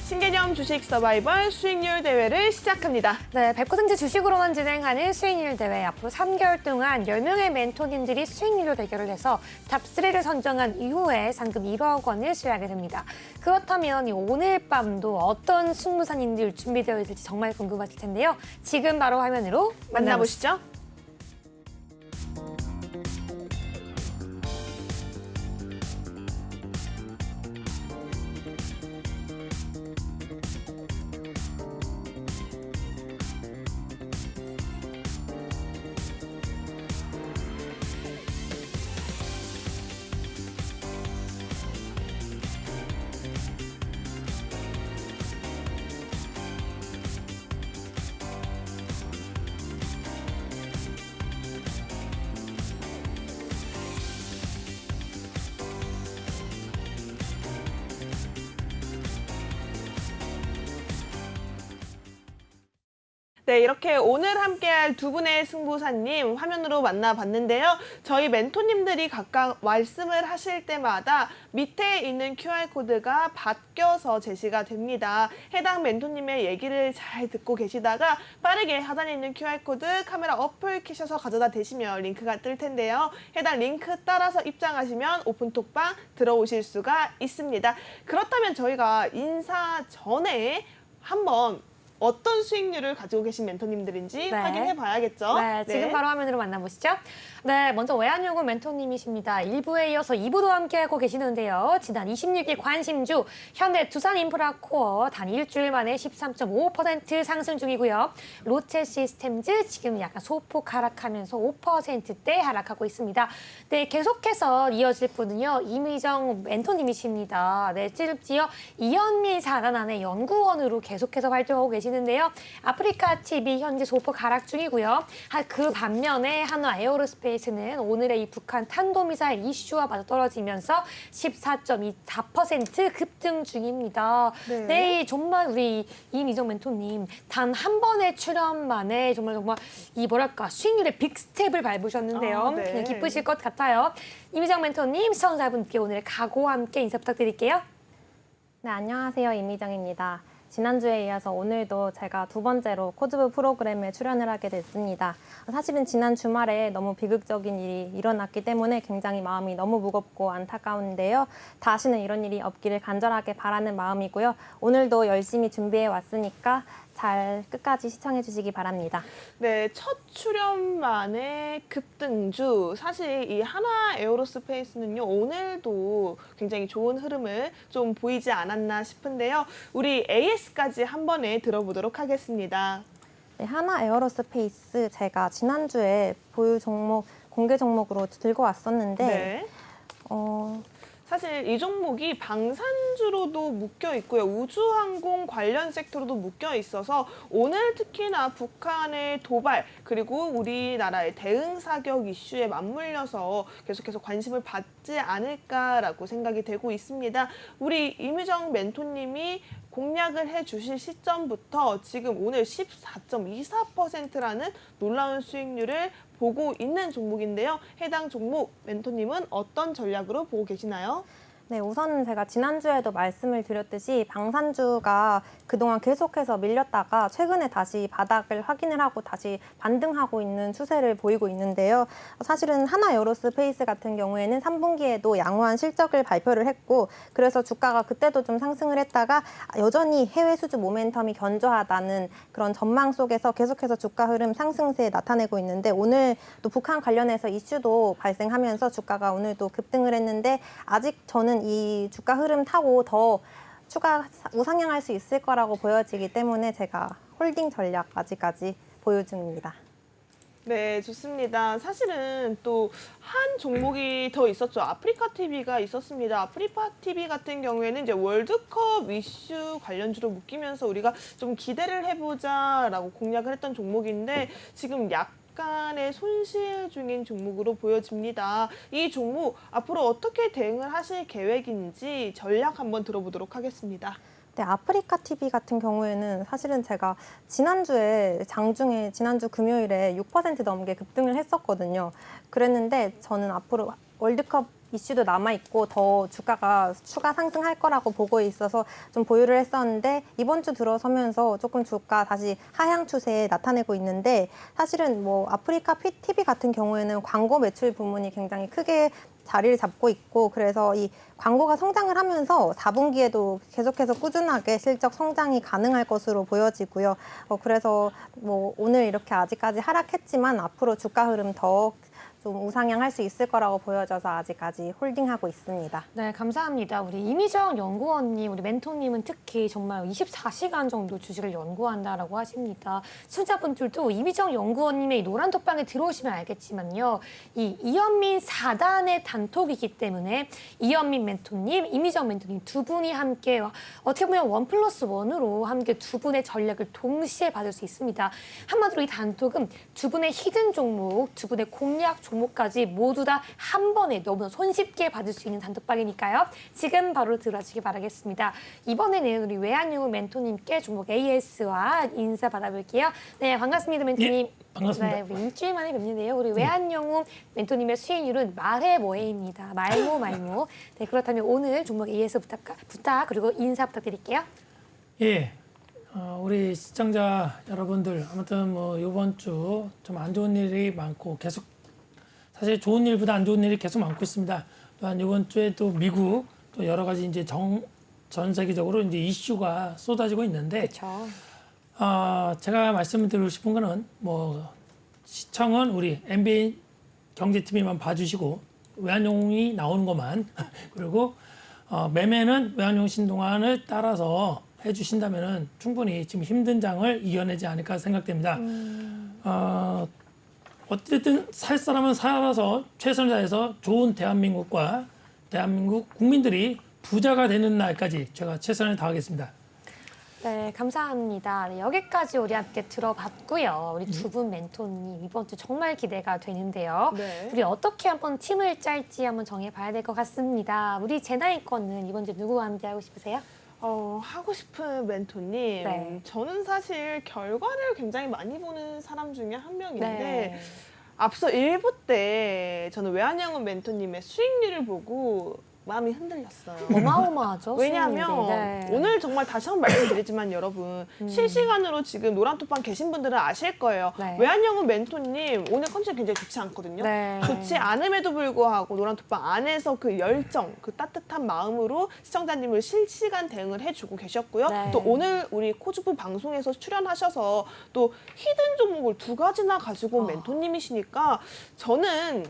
신개념 주식 서바이벌 수익률 대회를 시작합니다. 네, 100% 주식으로만 진행하는 수익률 대회. 앞으로 3개월 동안 10명의 멘토님들이 수익률로 대결을 해서 탑3를 선정한 이후에 상금 1억 원을 수여하게 됩니다. 그렇다면 오늘 밤도 어떤 승부사님들 준비되어 있을지 정말 궁금하실 텐데요. 지금 바로 화면으로 만나보시죠. 네, 이렇게 오늘 함께할 두 분의 승부사님 화면으로 만나봤는데요. 저희 멘토님들이 각각 말씀을 하실 때마다 밑에 있는 QR코드가 바뀌어서 제시가 됩니다. 해당 멘토님의 얘기를 잘 듣고 계시다가 빠르게 하단에 있는 QR코드 카메라 어플 켜셔서 가져다 대시면 링크가 뜰 텐데요. 해당 링크 따라서 입장하시면 오픈톡방 들어오실 수가 있습니다. 그렇다면 저희가 인사 전에 한번 어떤 수익률을 가지고 계신 멘토님들인지 확인해 봐야겠죠? 네, 지금 바로 화면으로 만나보시죠. 네, 먼저 외환연구 멘토님이십니다. 1부에 이어서 2부도 함께하고 계시는데요. 지난 26일 관심주 현대 두산인프라코어 단 일주일 만에 13.5% 상승 중이고요. 롯데시스템즈 지금 약간 소폭 하락하면서 5%대 하락하고 있습니다. 네, 계속해서 이어질 분은요. 이미정 멘토님이십니다. 네, 찌릅지어 이현미 사단안의 연구원으로 계속해서 활동하고 계시는데요. 아프리카 TV 현재 소폭 하락 중이고요. 그 반면에 한화 에어로스페이스는 오늘의 이 북한 탄도미사일 이슈와 맞아떨어지면서 14.24% 급등 중입니다. 네, 정말 우리 이미정 멘토님 단 한 번의 출연만에 정말 이 뭐랄까 수익률의 빅스텝을 밟으셨는데요. 네. 그냥 기쁘실 것 같아요. 이미정 멘토님, 시청자분께 오늘 각오와 함께 인사 부탁드릴게요. 네, 안녕하세요. 이미정입니다. 지난주에 이어서 오늘도 제가 두 번째로 코드부 프로그램에 출연을 하게 됐습니다. 사실은 지난 주말에 너무 비극적인 일이 일어났기 때문에 굉장히 마음이 너무 무겁고 안타까운데요. 다시는 이런 일이 없기를 간절하게 바라는 마음이고요. 오늘도 열심히 준비해 왔으니까 잘 끝까지 시청해 주시기 바랍니다. 네, 첫 출연만의 급등주. 사실 이 한화 에어로스페이스는요, 오늘도 굉장히 좋은 흐름을 좀 보이지 않았나 싶은데요. 우리 AS까지 한 번에 들어보도록 하겠습니다. 네, 한화 에어로스페이스 제가 지난주에 보유 종목, 공개 종목으로 들고 왔었는데 네. 사실 이 종목이 방산주로도 묶여 있고요. 우주항공 관련 섹터로도 묶여 있어서 오늘 특히나 북한의 도발 그리고 우리나라의 대응 사격 이슈에 맞물려서 계속해서 관심을 받지 않을까라고 생각이 되고 있습니다. 우리 이미정 멘토님이 공략을 해주실 시점부터 지금 오늘 14.24%라는 놀라운 수익률을 보고 있는 종목인데요. 해당 종목 멘토님은 어떤 전략으로 보고 계시나요? 네, 우선은 제가 지난주에도 말씀을 드렸듯이 방산주가 그동안 계속해서 밀렸다가 최근에 다시 바닥을 확인을 하고 다시 반등하고 있는 추세를 보이고 있는데요. 사실은 한화 에어로스페이스 같은 경우에는 3분기에도 양호한 실적을 발표를 했고 그래서 주가가 그때도 좀 상승을 했다가 여전히 해외 수주 모멘텀이 견조하다는 그런 전망 속에서 계속해서 주가 흐름 상승세 나타내고 있는데 오늘 또 북한 관련해서 이슈도 발생하면서 주가가 오늘도 급등을 했는데 아직 저는 이 주가 흐름 타고 더 추가 우상향할 수 있을 거라고 보여지기 때문에 제가 홀딩 전략 아직까지 보유 중입니다. 네, 좋습니다. 사실은 또 한 종목이 더 있었죠. 아프리카 TV가 있었습니다. 아프리카 TV 같은 경우에는 이제 월드컵 이슈 관련주로 묶이면서 우리가 좀 기대를 해보자라고 공략을 했던 종목인데 지금 약간의 손실 중인 종목으로 보여집니다. 이 종목 앞으로 어떻게 대응을 하실 계획인지 전략 한번 들어보도록 하겠습니다. 네, 아프리카 TV 같은 경우에는 사실은 제가 지난주에 장중에 지난주 금요일에 6% 넘게 급등을 했었거든요. 그랬는데 저는 앞으로 월드컵 이슈도 남아있고 더 주가가 추가 상승할 거라고 보고 있어서 좀 보유를 했었는데 이번 주 들어서면서 조금 주가 다시 하향 추세에 나타내고 있는데 사실은 뭐 아프리카 TV 같은 경우에는 광고 매출 부문이 굉장히 크게 자리를 잡고 있고 그래서 이 광고가 성장을 하면서 4분기에도 계속해서 꾸준하게 실적 성장이 가능할 것으로 보여지고요. 그래서 뭐 오늘 이렇게 아직까지 하락했지만 앞으로 주가 흐름 더 좀 우상향할 수 있을 거라고 보여져서 아직까지 홀딩하고 있습니다. 네, 감사합니다. 우리 이미정 연구원님, 우리 멘토님은 특히 정말 24시간 정도 주식을 연구한다라고 하십니다. 시청자분들도 이미정 연구원님의 이 노란 톡방에 들어오시면 알겠지만요. 이 이현민 4단의 단톡이기 때문에 이현민 멘토님, 이미정 멘토님 두 분이 함께 어떻게 보면 1+1으로 함께 두 분의 전략을 동시에 받을 수 있습니다. 한마디로 이 단톡은 두 분의 히든 종목, 두 분의 공략 종목까지 모두 다 한 번에 너무나 손쉽게 받을 수 있는 단톡방이니까요. 지금 바로 들어주시기 바라겠습니다. 이번에는 우리 외환유무 멘토님께 종목 AS와 인사 받아볼게요. 네, 반갑습니다, 멘토님. 예, 반갑습니다. 네, 우리 일주일 만에 뵙는데요. 우리 외환영웅 멘토님의 수익률은 말해 뭐해입니다. 말모. 네, 그렇다면 오늘 종목 AS 부탁 그리고 인사 부탁드릴게요. 예, 우리 시청자 여러분들 아무튼 뭐 이번 주 좀 안 좋은 일이 많고 계속 사실 좋은 일보다 안 좋은 일이 계속 많고 있습니다. 또한 이번 주에 또 미국 또 여러 가지 이제 전 세계적으로 이제 이슈가 쏟아지고 있는데 그렇죠. 제가 말씀드리고 싶은 거는 뭐 시청은 우리 MBN 경제TV만 봐주시고 외환용이 나오는 것만 그리고 매매는 외환용 신동안을 따라서 해주신다면은 충분히 지금 힘든 장을 이겨내지 않을까 생각됩니다. 어쨌든 살 사람은 살아서 최선을 다해서 좋은 대한민국과 대한민국 국민들이 부자가 되는 날까지 제가 최선을 다하겠습니다. 네, 감사합니다. 네, 여기까지 우리 함께 들어봤고요. 우리 두 분 멘토님 이번 주 정말 기대가 되는데요. 네. 우리 어떻게 한번 팀을 짤지 한번 정해봐야 될 것 같습니다. 우리 제나이 거는 이번 주 누구와 함께 하고 싶으세요? 하고 싶은 멘토님. 네. 저는 사실 결과를 굉장히 많이 보는 사람 중에 한 명인데 네. 앞서 1부 때 저는 외환영은 멘토님의 수익률을 보고 마음이 흔들렸어요. 어마어마하죠. 왜냐하면 수익률이. 네. 오늘 정말 다시 한번 말씀드리지만 여러분 실시간으로 지금 노란톡방 계신 분들은 아실 거예요. 네. 외환영은 멘토님 오늘 컨디션 굉장히 좋지 않거든요. 네. 좋지 않음에도 불구하고 노란톡방 안에서 그 열정, 그 따뜻한 마음으로 시청자님을 실시간 대응을 해주고 계셨고요. 네. 또 오늘 우리 코즈부 방송에서 출연하셔서 또 히든 종목을 2가지나 가지고 온 멘토님이시니까 저는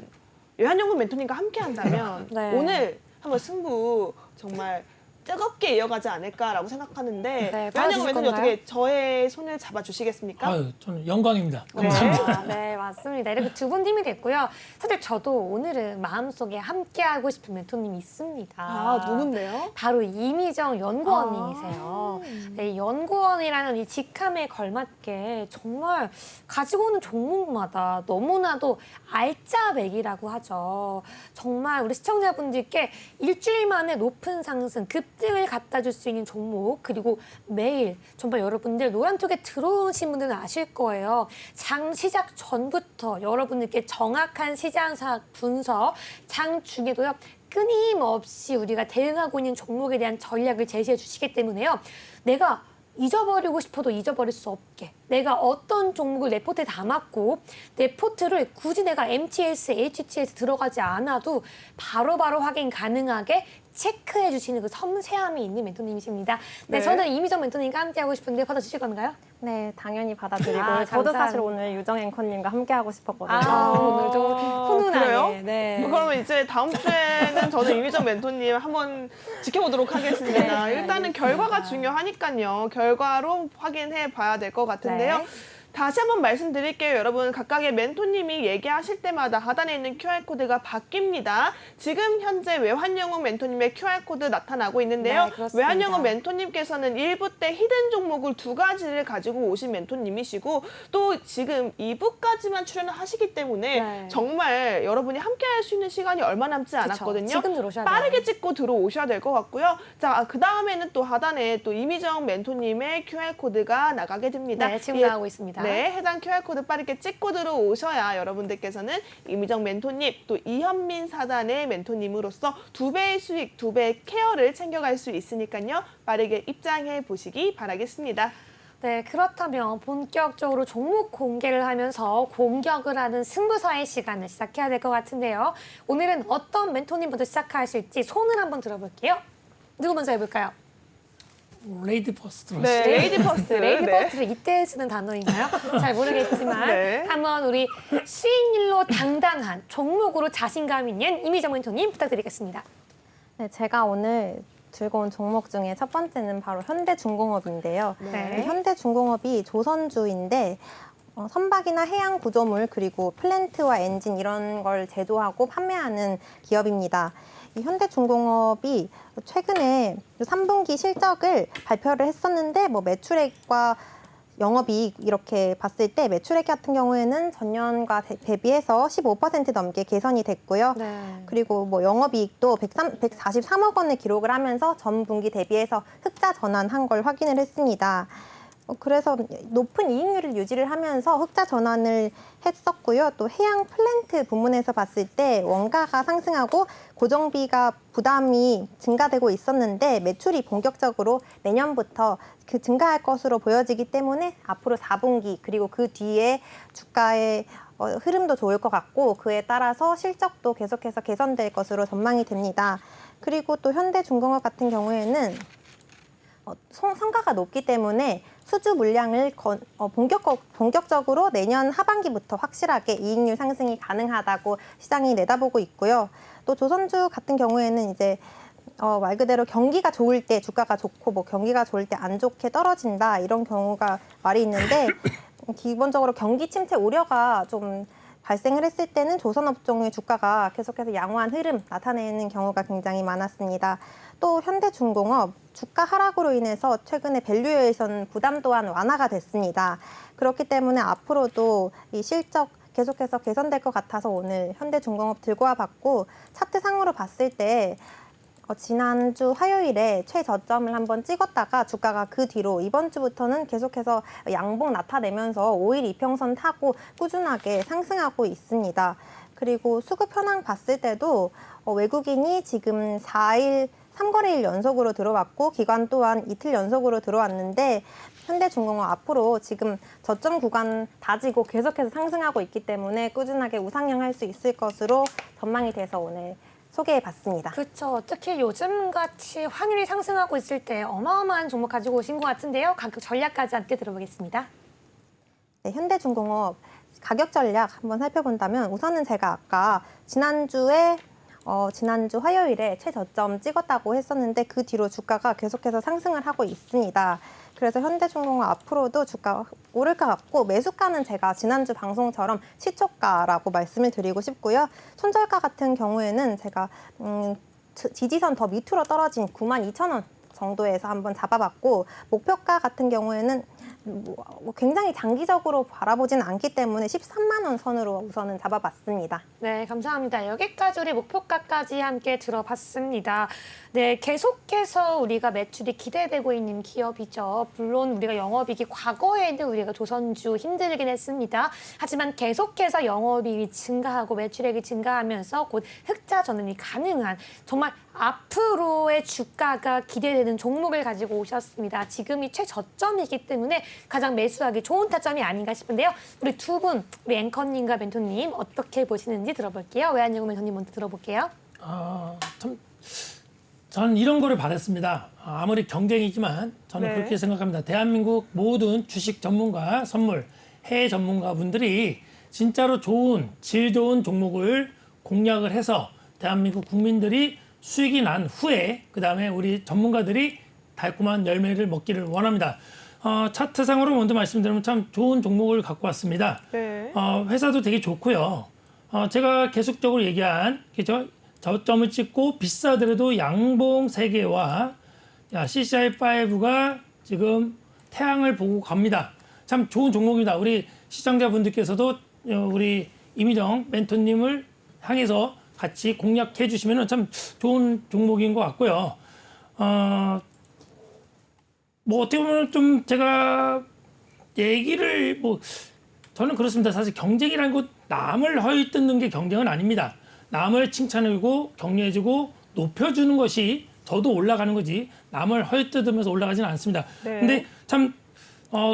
외환영은 멘토님과 함께 한다면 네. 오늘 한번 승부 정말 뜨겁게 이어가지 않을까라고 생각하는데 네, 외환영은 봐주실 멘토님 건가요? 어떻게 저의 손을 잡아주시겠습니까? 아유, 저는 영광입니다. 감사합니다. 네, 맞습니다. 이렇게 두 분 팀이 됐고요. 사실 저도 오늘은 마음속에 함께하고 싶은 멘토님이 있습니다. 누군데요? 바로 이미정 연구원님이세요. 네, 연구원이라는 이 직함에 걸맞게 정말 가지고 오는 종목마다 너무나도 알짜배기라고 하죠. 정말 우리 시청자분들께 일주일 만에 높은 상승, 급등을 갖다 줄 수 있는 종목, 그리고 매일 정말 여러분들 노란톡에 들어오신 분들은 아실 거예요. 장 시작 전부터 여러분들께 정확한 시장사 분석, 장 중에도요. 끊임없이 우리가 대응하고 있는 종목에 대한 전략을 제시해 주시기 때문에요. 내가 잊어버리고 싶어도 잊어버릴 수 없게 내가 어떤 종목을 내 포트에 담았고 내 포트를 굳이 내가 MTS, HTS 들어가지 않아도 바로바로 확인 가능하게 체크해 주시는 그 섬세함이 있는 멘토님이십니다. 네, 네. 저는 이미정 멘토님과 함께 하고 싶은데 받아주실 건가요? 네, 당연히 받아드리고 감사합니다. 저도 사실 오늘 유정 앵커님과 함께 하고 싶었거든요. 오늘 좀 훈훈하게. 그래요? 네. 그러면 이제 다음 주에는 저는 이미정 멘토님 한번 지켜보도록 하겠습니다. 네, 일단은 알겠습니다. 결과가 중요하니까요. 결과로 확인해 봐야 될 것 같은데요. 네. 다시 한번 말씀드릴게요. 여러분 각각의 멘토님이 얘기하실 때마다 하단에 있는 QR코드가 바뀝니다. 지금 현재 외환영웅 멘토님의 QR코드 나타나고 있는데요. 네, 그렇습니다. 외환영웅 멘토님께서는 1부 때 히든 종목을 2가지를 가지고 오신 멘토님이시고 또 지금 2부까지만 출연을 하시기 때문에 네. 정말 여러분이 함께 할 수 있는 시간이 얼마 남지 그쵸. 않았거든요. 지금 들어오셔야 돼요. 빠르게 찍고 들어오셔야 될 것 같고요. 자, 그 다음에는 또 하단에 또 이미정 멘토님의 QR코드가 나가게 됩니다. 네, 지금 예, 나가고 있습니다. 네, 해당 QR코드 빠르게 찍고 들어오셔야 여러분들께서는 이미정 멘토님 또 이현민 사단의 멘토님으로서 2배의 수익, 2배의 케어를 챙겨갈 수 있으니까요. 빠르게 입장해 보시기 바라겠습니다. 네, 그렇다면 본격적으로 종목 공개를 하면서 공격을 하는 승부사의 시간을 시작해야 될 것 같은데요. 오늘은 어떤 멘토님부터 시작하실지 손을 한번 들어볼게요. 누구 먼저 해볼까요? 레이디 퍼스트로 네, 하시죠. 레이디 퍼스트. 레이디 네. 퍼스트를 이때 쓰는 단어인가요? 잘 모르겠지만 네. 한번 우리 수익률로 당당한 종목으로 자신감 있는 이미정 멘토님 부탁드리겠습니다. 네, 제가 오늘 들고 온 종목 중에 첫 번째는 바로 현대중공업인데요. 네. 현대중공업이 조선주인데 선박이나 해양 구조물 그리고 플랜트와 엔진 이런 걸 제조하고 판매하는 기업입니다. 이 현대중공업이 최근에 3분기 실적을 발표를 했었는데 뭐 매출액과 영업이익 이렇게 봤을 때 매출액 같은 경우에는 전년과 대비해서 15% 넘게 개선이 됐고요. 네. 그리고 뭐 영업이익도 143억 원을 기록을 하면서 전 분기 대비해서 흑자 전환한 걸 확인을 했습니다. 그래서 높은 이익률을 유지를 하면서 흑자 전환을 했었고요. 또 해양 플랜트 부문에서 봤을 때 원가가 상승하고 고정비가 부담이 증가되고 있었는데 매출이 본격적으로 내년부터 증가할 것으로 보여지기 때문에 앞으로 4분기 그리고 그 뒤에 주가의 흐름도 좋을 것 같고 그에 따라서 실적도 계속해서 개선될 것으로 전망이 됩니다. 그리고 또 현대중공업 같은 경우에는 성과가 높기 때문에 수주 물량을 본격적으로 내년 하반기부터 확실하게 이익률 상승이 가능하다고 시장이 내다보고 있고요. 또 조선주 같은 경우에는 이제 말 그대로 경기가 좋을 때 주가가 좋고 뭐 경기가 좋을 때 안 좋게 떨어진다 이런 경우가 말이 있는데 기본적으로 경기 침체 우려가 좀 발생을 했을 때는 조선업종의 주가가 계속해서 양호한 흐름 나타내는 경우가 굉장히 많았습니다. 또 현대중공업 주가 하락으로 인해서 최근에 밸류에이션 부담 또한 완화가 됐습니다. 그렇기 때문에 앞으로도 이 실적 계속해서 개선될 것 같아서 오늘 현대중공업 들고 와봤고 차트상으로 봤을 때 지난주 화요일에 최저점을 한번 찍었다가 주가가 그 뒤로 이번 주부터는 계속해서 양봉 나타내면서 5일 이평선 타고 꾸준하게 상승하고 있습니다. 그리고 수급 현황 봤을 때도 외국인이 지금 4일 3거래일 연속으로 들어왔고 기관 또한 이틀 연속으로 들어왔는데 현대중공업 앞으로 지금 저점 구간 다지고 계속해서 상승하고 있기 때문에 꾸준하게 우상향할 수 있을 것으로 전망이 돼서 오늘 소개해봤습니다. 그렇죠. 특히 요즘같이 환율이 상승하고 있을 때 어마어마한 종목 가지고 오신 것 같은데요. 가격 전략까지 함께 들어보겠습니다. 네, 현대중공업 가격 전략 한번 살펴본다면 우선은 제가 아까 지난주 화요일에 최저점 찍었다고 했었는데 그 뒤로 주가가 계속해서 상승을 하고 있습니다. 그래서 현대중공업 앞으로도 주가 오를 것 같고 매수가는 제가 지난주 방송처럼 시초가라고 말씀을 드리고 싶고요. 손절가 같은 경우에는 제가 지지선 더 밑으로 떨어진 92,000원 정도에서 한번 잡아봤고 목표가 같은 경우에는 굉장히 장기적으로 바라보지는 않기 때문에 13만 원 선으로 우선은 잡아봤습니다. 네, 감사합니다. 여기까지 우리 목표가까지 함께 들어봤습니다. 네, 계속해서 우리가 매출이 기대되고 있는 기업이죠. 물론 우리가 영업이익이 과거에는 우리가 조선주 힘들긴 했습니다. 하지만 계속해서 영업이익이 증가하고 매출액이 증가하면서 곧 흑자 전환이 가능한 정말 앞으로의 주가가 기대되는 종목을 가지고 오셨습니다. 지금이 최저점이기 때문에 가장 매수하기 좋은 타점이 아닌가 싶은데요. 우리 두 분, 우리 앵커님과 멘토님 어떻게 보시는지 들어볼게요. 외환연구 멘토님 먼저 들어볼게요. 참 저는 이런 거를 바랬습니다. 아무리 경쟁이지만 저는 네. 그렇게 생각합니다. 대한민국 모든 주식 전문가, 선물, 해외 전문가분들이 진짜로 질 좋은 종목을 공략을 해서 대한민국 국민들이 수익이 난 후에 그다음에 우리 전문가들이 달콤한 열매를 먹기를 원합니다. 차트상으로 먼저 말씀드리면 참 좋은 종목을 갖고 왔습니다. 네. 회사도 되게 좋고요. 제가 계속적으로 얘기한 그죠? 저점을 찍고 비싸더라도 양봉 3개와 CCI5가 지금 태양을 보고 갑니다. 참 좋은 종목입니다. 우리 시청자분들께서도 우리 이미정 멘토님을 향해서 같이 공략해 주시면 참 좋은 종목인 것 같고요. 뭐 어떻게 보면 좀 제가 얘기를 뭐 저는 그렇습니다. 사실 경쟁이라는 것 남을 허위 뜯는 게 경쟁은 아닙니다. 남을 칭찬해주고 격려해주고 높여주는 것이 저도 올라가는 거지 남을 허위 뜯으면서 올라가지는 않습니다. 네. 근데 참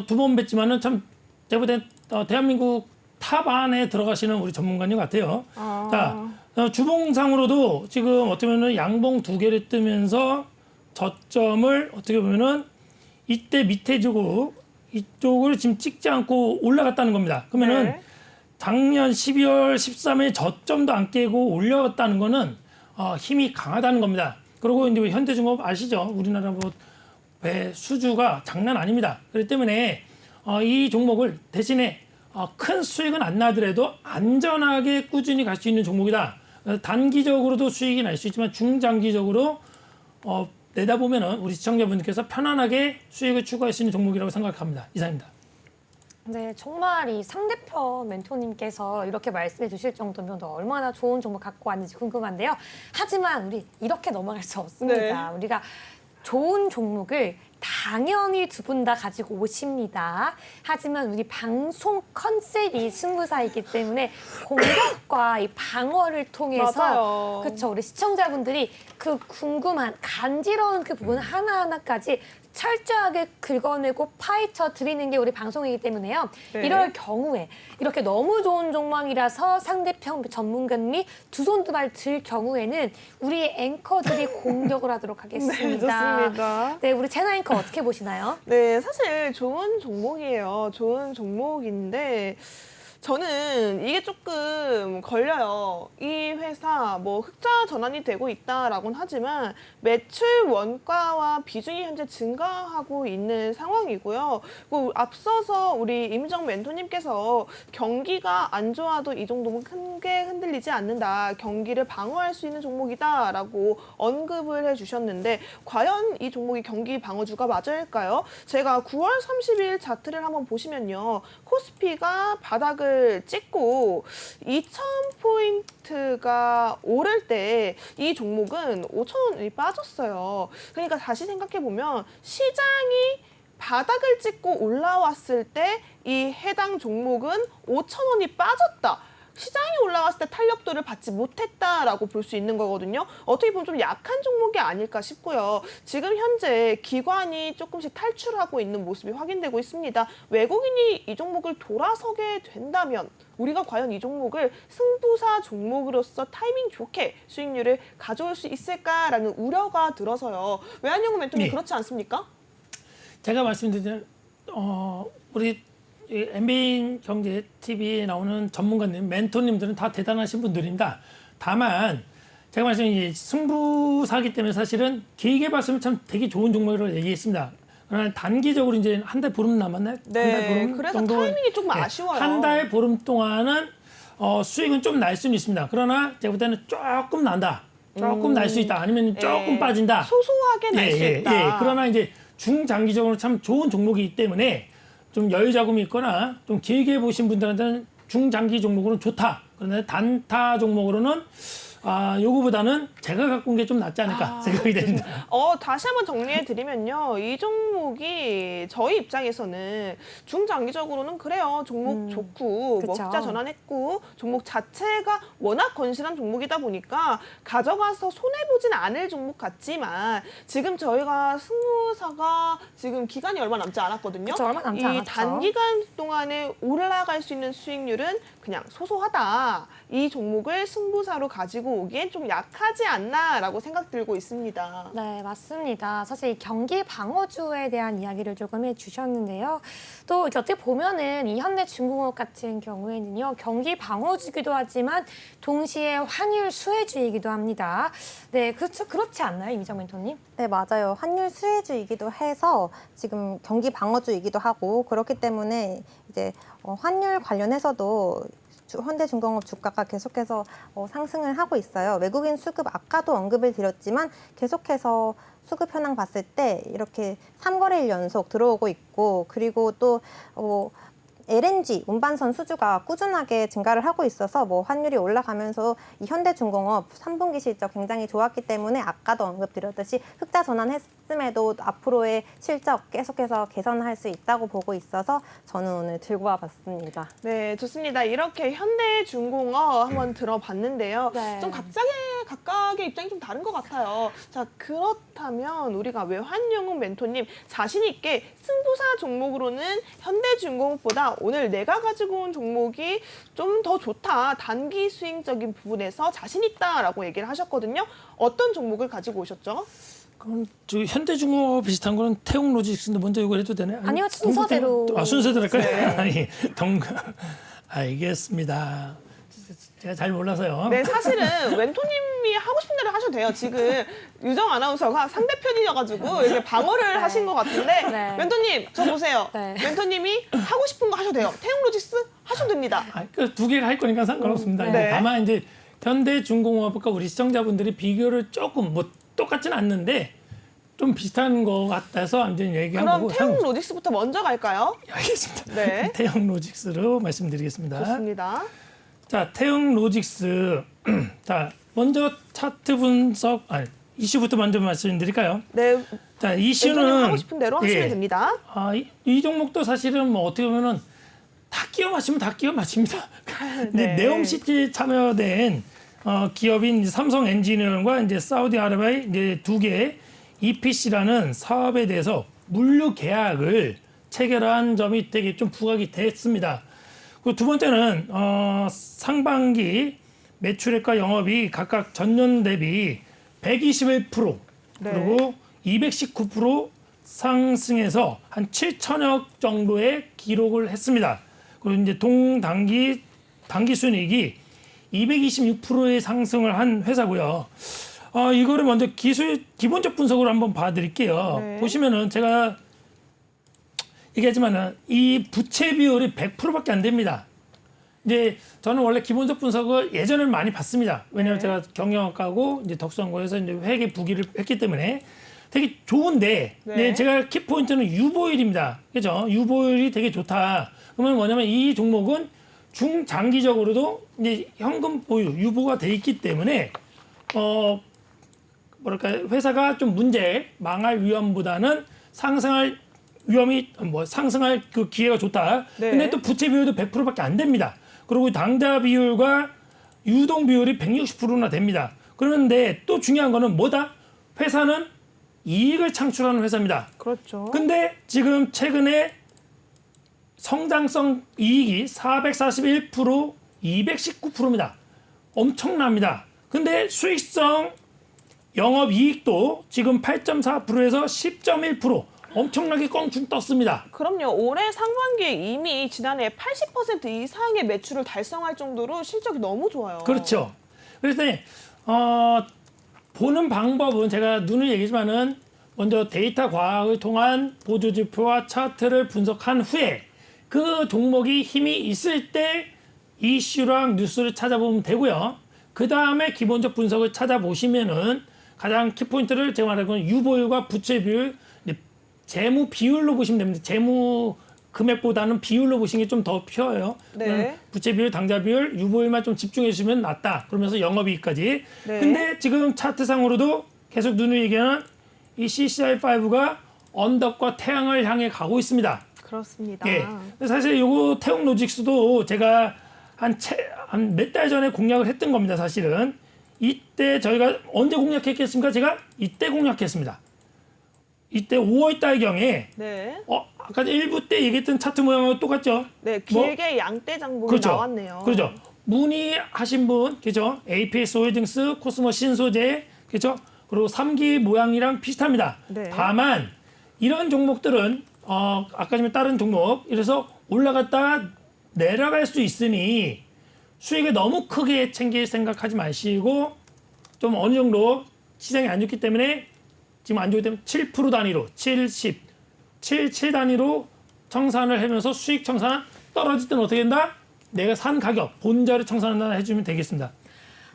두 번 뵀지만은 참 제가 볼 땐 대한민국 탑 안에 들어가시는 우리 전문가님 같아요. 자, 주봉상으로도 지금 어떻게 보면 양봉 2개를 뜨면서 저점을 어떻게 보면은 이때 밑에 주고 이쪽을 지금 찍지 않고 올라갔다는 겁니다. 그러면은 네. 작년 12월 13일 저점도 안 깨고 올려갔다는 거는 힘이 강하다는 겁니다. 그리고 이제 현대중업 아시죠? 우리나라 뭐 배 수주가 장난 아닙니다. 그렇기 때문에 이 종목을 대신에 큰 수익은 안 나더라도 안전하게 꾸준히 갈 수 있는 종목이다. 단기적으로도 수익이 날 수 있지만 중장기적으로 내다보면은 우리 시청자분들께서 편안하게 수익을 추구할 수 있는 종목이라고 생각합니다. 이상입니다. 네, 정말 이 상대편 멘토님께서 이렇게 말씀해 주실 정도면 또 얼마나 좋은 종목 갖고 왔는지 궁금한데요. 하지만 우리 이렇게 넘어갈 수 없습니다. 네. 우리가 좋은 종목을 당연히 두 분 다 가지고 오십니다. 하지만 우리 방송 컨셉이 승부사이기 때문에 공격과 이 방어를 통해서 맞아요. 그렇죠. 우리 시청자분들이 그 궁금한 간지러운 그 부분 하나하나까지 철저하게 긁어내고 파헤쳐 드리는 게 우리 방송이기 때문에요. 네. 이럴 경우에 이렇게 너무 좋은 종목이라서 상대편 전문가님이 두 손 두 발 들 경우에는 우리 앵커들이 공격을 하도록 하겠습니다. 네, 좋습니다. 네, 우리 채널 앵커 어떻게 보시나요? 네, 사실 좋은 종목이에요. 좋은 종목인데 저는 이게 조금 걸려요. 이 회사 뭐 흑자 전환이 되고 있다라고는 하지만 매출 원가와 비중이 현재 증가하고 있는 상황이고요. 그리고 앞서서 우리 임정 멘토님께서 경기가 안 좋아도 이 정도면 크게 흔들리지 않는다. 경기를 방어할 수 있는 종목이다라고 언급을 해주셨는데 과연 이 종목이 경기 방어주가 맞을까요? 제가 9월 30일 차트를 한번 보시면요. 코스피가 바닥을 찍고 2,000포인트가 오를 때 이 종목은 5,000원이 빠졌어요. 그러니까 다시 생각해보면 시장이 바닥을 찍고 올라왔을 때 이 해당 종목은 5,000원이 빠졌다. 시장이 올라갔을 때 탄력도를 받지 못했다라고 볼 수 있는 거거든요. 어떻게 보면 좀 약한 종목이 아닐까 싶고요. 지금 현재 기관이 조금씩 탈출하고 있는 모습이 확인되고 있습니다. 외국인이 이 종목을 돌아서게 된다면 우리가 과연 이 종목을 승부사 종목으로서 타이밍 좋게 수익률을 가져올 수 있을까라는 우려가 들어서요. 외환연구 멘토님 네. 그렇지 않습니까? 제가 말씀드린 우리 MBN 경제 TV에 나오는 전문가님, 멘토님들은 다 대단하신 분들입니다. 다만 제가 말씀드린 승부사기 때문에 사실은 길게 봤으면 참 되게 좋은 종목이라고 얘기했습니다. 그러나 단기적으로 이제 한 달 보름 남았나요? 네, 한 달 보름 그래서 정도, 타이밍이 조금 아쉬워요. 한 달 보름 동안은 수익은 좀 날 수는 있습니다. 그러나 제가 볼 때는 조금 난다. 조금 날 수 있다. 아니면 조금 빠진다. 소소하게 날 수 있다. 그러나 이제 중장기적으로 참 좋은 종목이기 때문에 좀 여유 자금이 있거나 좀 길게 보신 분들한테는 중장기 종목으로는 좋다. 그런데 단타 종목으로는 요거보다는 제가 갖고 온 게 좀 낫지 않을까 생각이 됩니다. 다시 한번 정리해 드리면요. 이 종목이 저희 입장에서는 중장기적으로는 그래요. 종목 좋고 뭐 그쵸. 흑자 전환했고 종목 자체가 워낙 건실한 종목이다 보니까 가져가서 손해보진 않을 종목 같지만 지금 저희가 승무사가 지금 기간이 얼마 남지 않았거든요. 그쵸, 얼마 남지 이 않았죠. 단기간 동안에 올라갈 수 있는 수익률은 그냥 소소하다. 이 종목을 승부사로 가지고 오기엔 좀 약하지 않나라고 생각 들고 있습니다. 네, 맞습니다. 사실 이 경기 방어주에 대한 이야기를 조금 해주셨는데요. 또 이제 어떻게 보면은 이 현대중공업 같은 경우에는요, 경기 방어주기도 하지만 동시에 환율 수혜주이기도 합니다. 네, 그렇죠. 그렇지 않나요, 이미정 멘토님? 네, 맞아요. 환율 수혜주이기도 해서 지금 경기 방어주이기도 하고 그렇기 때문에 이제 환율 관련해서도 현대중공업 주가가 계속해서 상승을 하고 있어요. 외국인 수급 아까도 언급을 드렸지만 계속해서 수급 현황 봤을 때 이렇게 3거래일 연속 들어오고 있고 그리고 또 LNG 운반선 수주가 꾸준하게 증가를 하고 있어서 뭐 환율이 올라가면서 이 현대중공업 3분기 실적 굉장히 좋았기 때문에 아까도 언급드렸듯이 흑자 전환했음에도 앞으로의 실적 계속해서 개선할 수 있다고 보고 있어서 저는 오늘 들고 와봤습니다. 네, 좋습니다. 이렇게 현대중공업 한번 들어봤는데요. 네. 좀 각각의 입장이 좀 다른 것 같아요. 자, 그렇다면 우리가 외환영웅 멘토님 자신 있게 승부사 종목으로는 현대중공업보다 오늘 내가 가지고 온 종목이 좀 더 좋다. 단기 수익적인 부분에서 자신 있다라고 얘기를 하셨거든요. 어떤 종목을 가지고 오셨죠? 그럼 저 현대중공업 비슷한 거는 태웅로직스인데 먼저 이거 해도 되나요? 아니요, 순서대로. 순서대로 할까요? 네. 아니, 알겠습니다. 제가 잘 몰라서요. 네, 사실은 멘토님이 하고 싶은 대로 하셔도 돼요. 지금 유정 아나운서가 상대편이어가지고 이렇게 방어를 하신 것 같은데 네. 멘토님 저 보세요. 네. 멘토님이 하고 싶은 거 하셔도 돼요. 태용로직스 하셔도 됩니다. 그 두 개를 할 거니까 상관없습니다. 네. 이제 다만 이제 현대중공업과 우리 시청자분들이 비교를 조금 뭐 똑같진 않는데 좀 비슷한 것 같아서 이제 얘기한 그럼 거고. 태용로직스부터 먼저 갈까요? 알겠습니다. 네. 태용로직스로 말씀드리겠습니다. 좋습니다. 자, 태용로직스. 자, 먼저 차트 분석, 이슈부터 먼저 말씀드릴까요? 네, 자, 멘토님 이슈는 하고 싶은 대로 하시면 예. 됩니다. 이 종목도 사실은 뭐 어떻게 보면은 다 끼워 맞추면 다 끼워 맞춥니다. 근데 네. 네옴시티 참여된 기업인 삼성 엔지니어링과 이제 사우디아라비아의 이제 두 개의 EPC라는 사업에 대해서 물류 계약을 체결한 점이 되게 좀 부각이 됐습니다. 그리고 두 번째는 상반기 매출액과 영업이 각각 전년 대비 121% 네. 그리고 219% 상승해서 한 7천억 정도의 기록을 했습니다. 그리고 이제 당기 순이익이 226%의 상승을 한 회사고요. 이거를 먼저 기본적 분석으로 한번 봐드릴게요. 네. 보시면은 제가 얘기하지만은 이 부채 비율이 100%밖에 안 됩니다. 이제 저는 원래 기본적 분석을 예전에 많이 봤습니다. 왜냐하면 네. 제가 경영학과고 이제 덕수한고에서 이제 회계 부기를 했기 때문에 되게 좋은데, 네. 네, 제가 키포인트는 유보율입니다. 그죠? 유보율이 되게 좋다. 그러면 뭐냐면 이 종목은 중장기적으로도 이제 현금 보유, 유보가 돼 있기 때문에 뭐랄까 회사가 좀 망할 위험보다는 상승할 그 기회가 좋다. 네. 근데 또 부채 비율도 100%밖에 안 됩니다. 그리고 당좌 비율과 유동 비율이 160%나 됩니다. 그런데 또 중요한 거는 뭐다? 회사는 이익을 창출하는 회사입니다. 그렇죠. 근데 지금 최근에 성장성 이익이 441%, 219%입니다. 엄청납니다. 근데 수익성 영업이익도 지금 8.4%에서 10.1% 엄청나게 껑충 떴습니다. 그럼요. 올해 상반기에 이미 지난해 80% 이상의 매출을 달성할 정도로 실적이 너무 좋아요. 그렇죠. 그래서 보는 방법은 제가 눈을 얘기지만은 먼저 데이터 과학을 통한 보조지표와 차트를 분석한 후에 그 종목이 힘이 있을 때 이슈랑 뉴스를 찾아보면 되고요. 그 다음에 기본적 분석을 찾아보시면은 가장 키포인트를 제가 말한 건 유보율과 부채 비율, 재무 비율로 보시면 됩니다. 재무 금액보다는 비율로 보시는 게 좀 더 쉬워요. 네. 부채 비율, 당좌 비율, 유보율만 좀 집중해 주시면 낫다. 그러면서 영업이익까지. 네. 근데 지금 차트상으로도 계속 눈을 얘기하는 이 CCI5가 언덕과 태양을 향해 가고 있습니다. 그렇습니다. 예. 사실 요거 태웅로직스도 제가 한 몇 달 전에 공략을 했던 겁니다. 사실은. 이때 저희가 언제 공략했겠습니까? 제가 이때 공략했습니다. 이때 5월 달경에 네. 아까 1부 때 얘기했던 차트 모양하고 똑같죠? 네, 길게 양대 장봉이 그렇죠. 나왔네요. 그렇죠. 문의하신 분, 그죠? APS 홀딩스, 코스모 신소재, 그죠? 그리고 3기 모양이랑 비슷합니다. 네. 다만 이런 종목들은 아까 전에 다른 종목 이래서 올라갔다 내려갈 수 있으니 수익을 너무 크게 챙길 생각하지 마시고 좀 어느 정도 시장이 안 좋기 때문에 지금 안 좋기 때문에 7% 단위로 77 단위로 청산을 하면서 수익 청산 떨어질 때는 어떻게 된다? 내가 산 가격 본절에 청산한다 해주면 되겠습니다.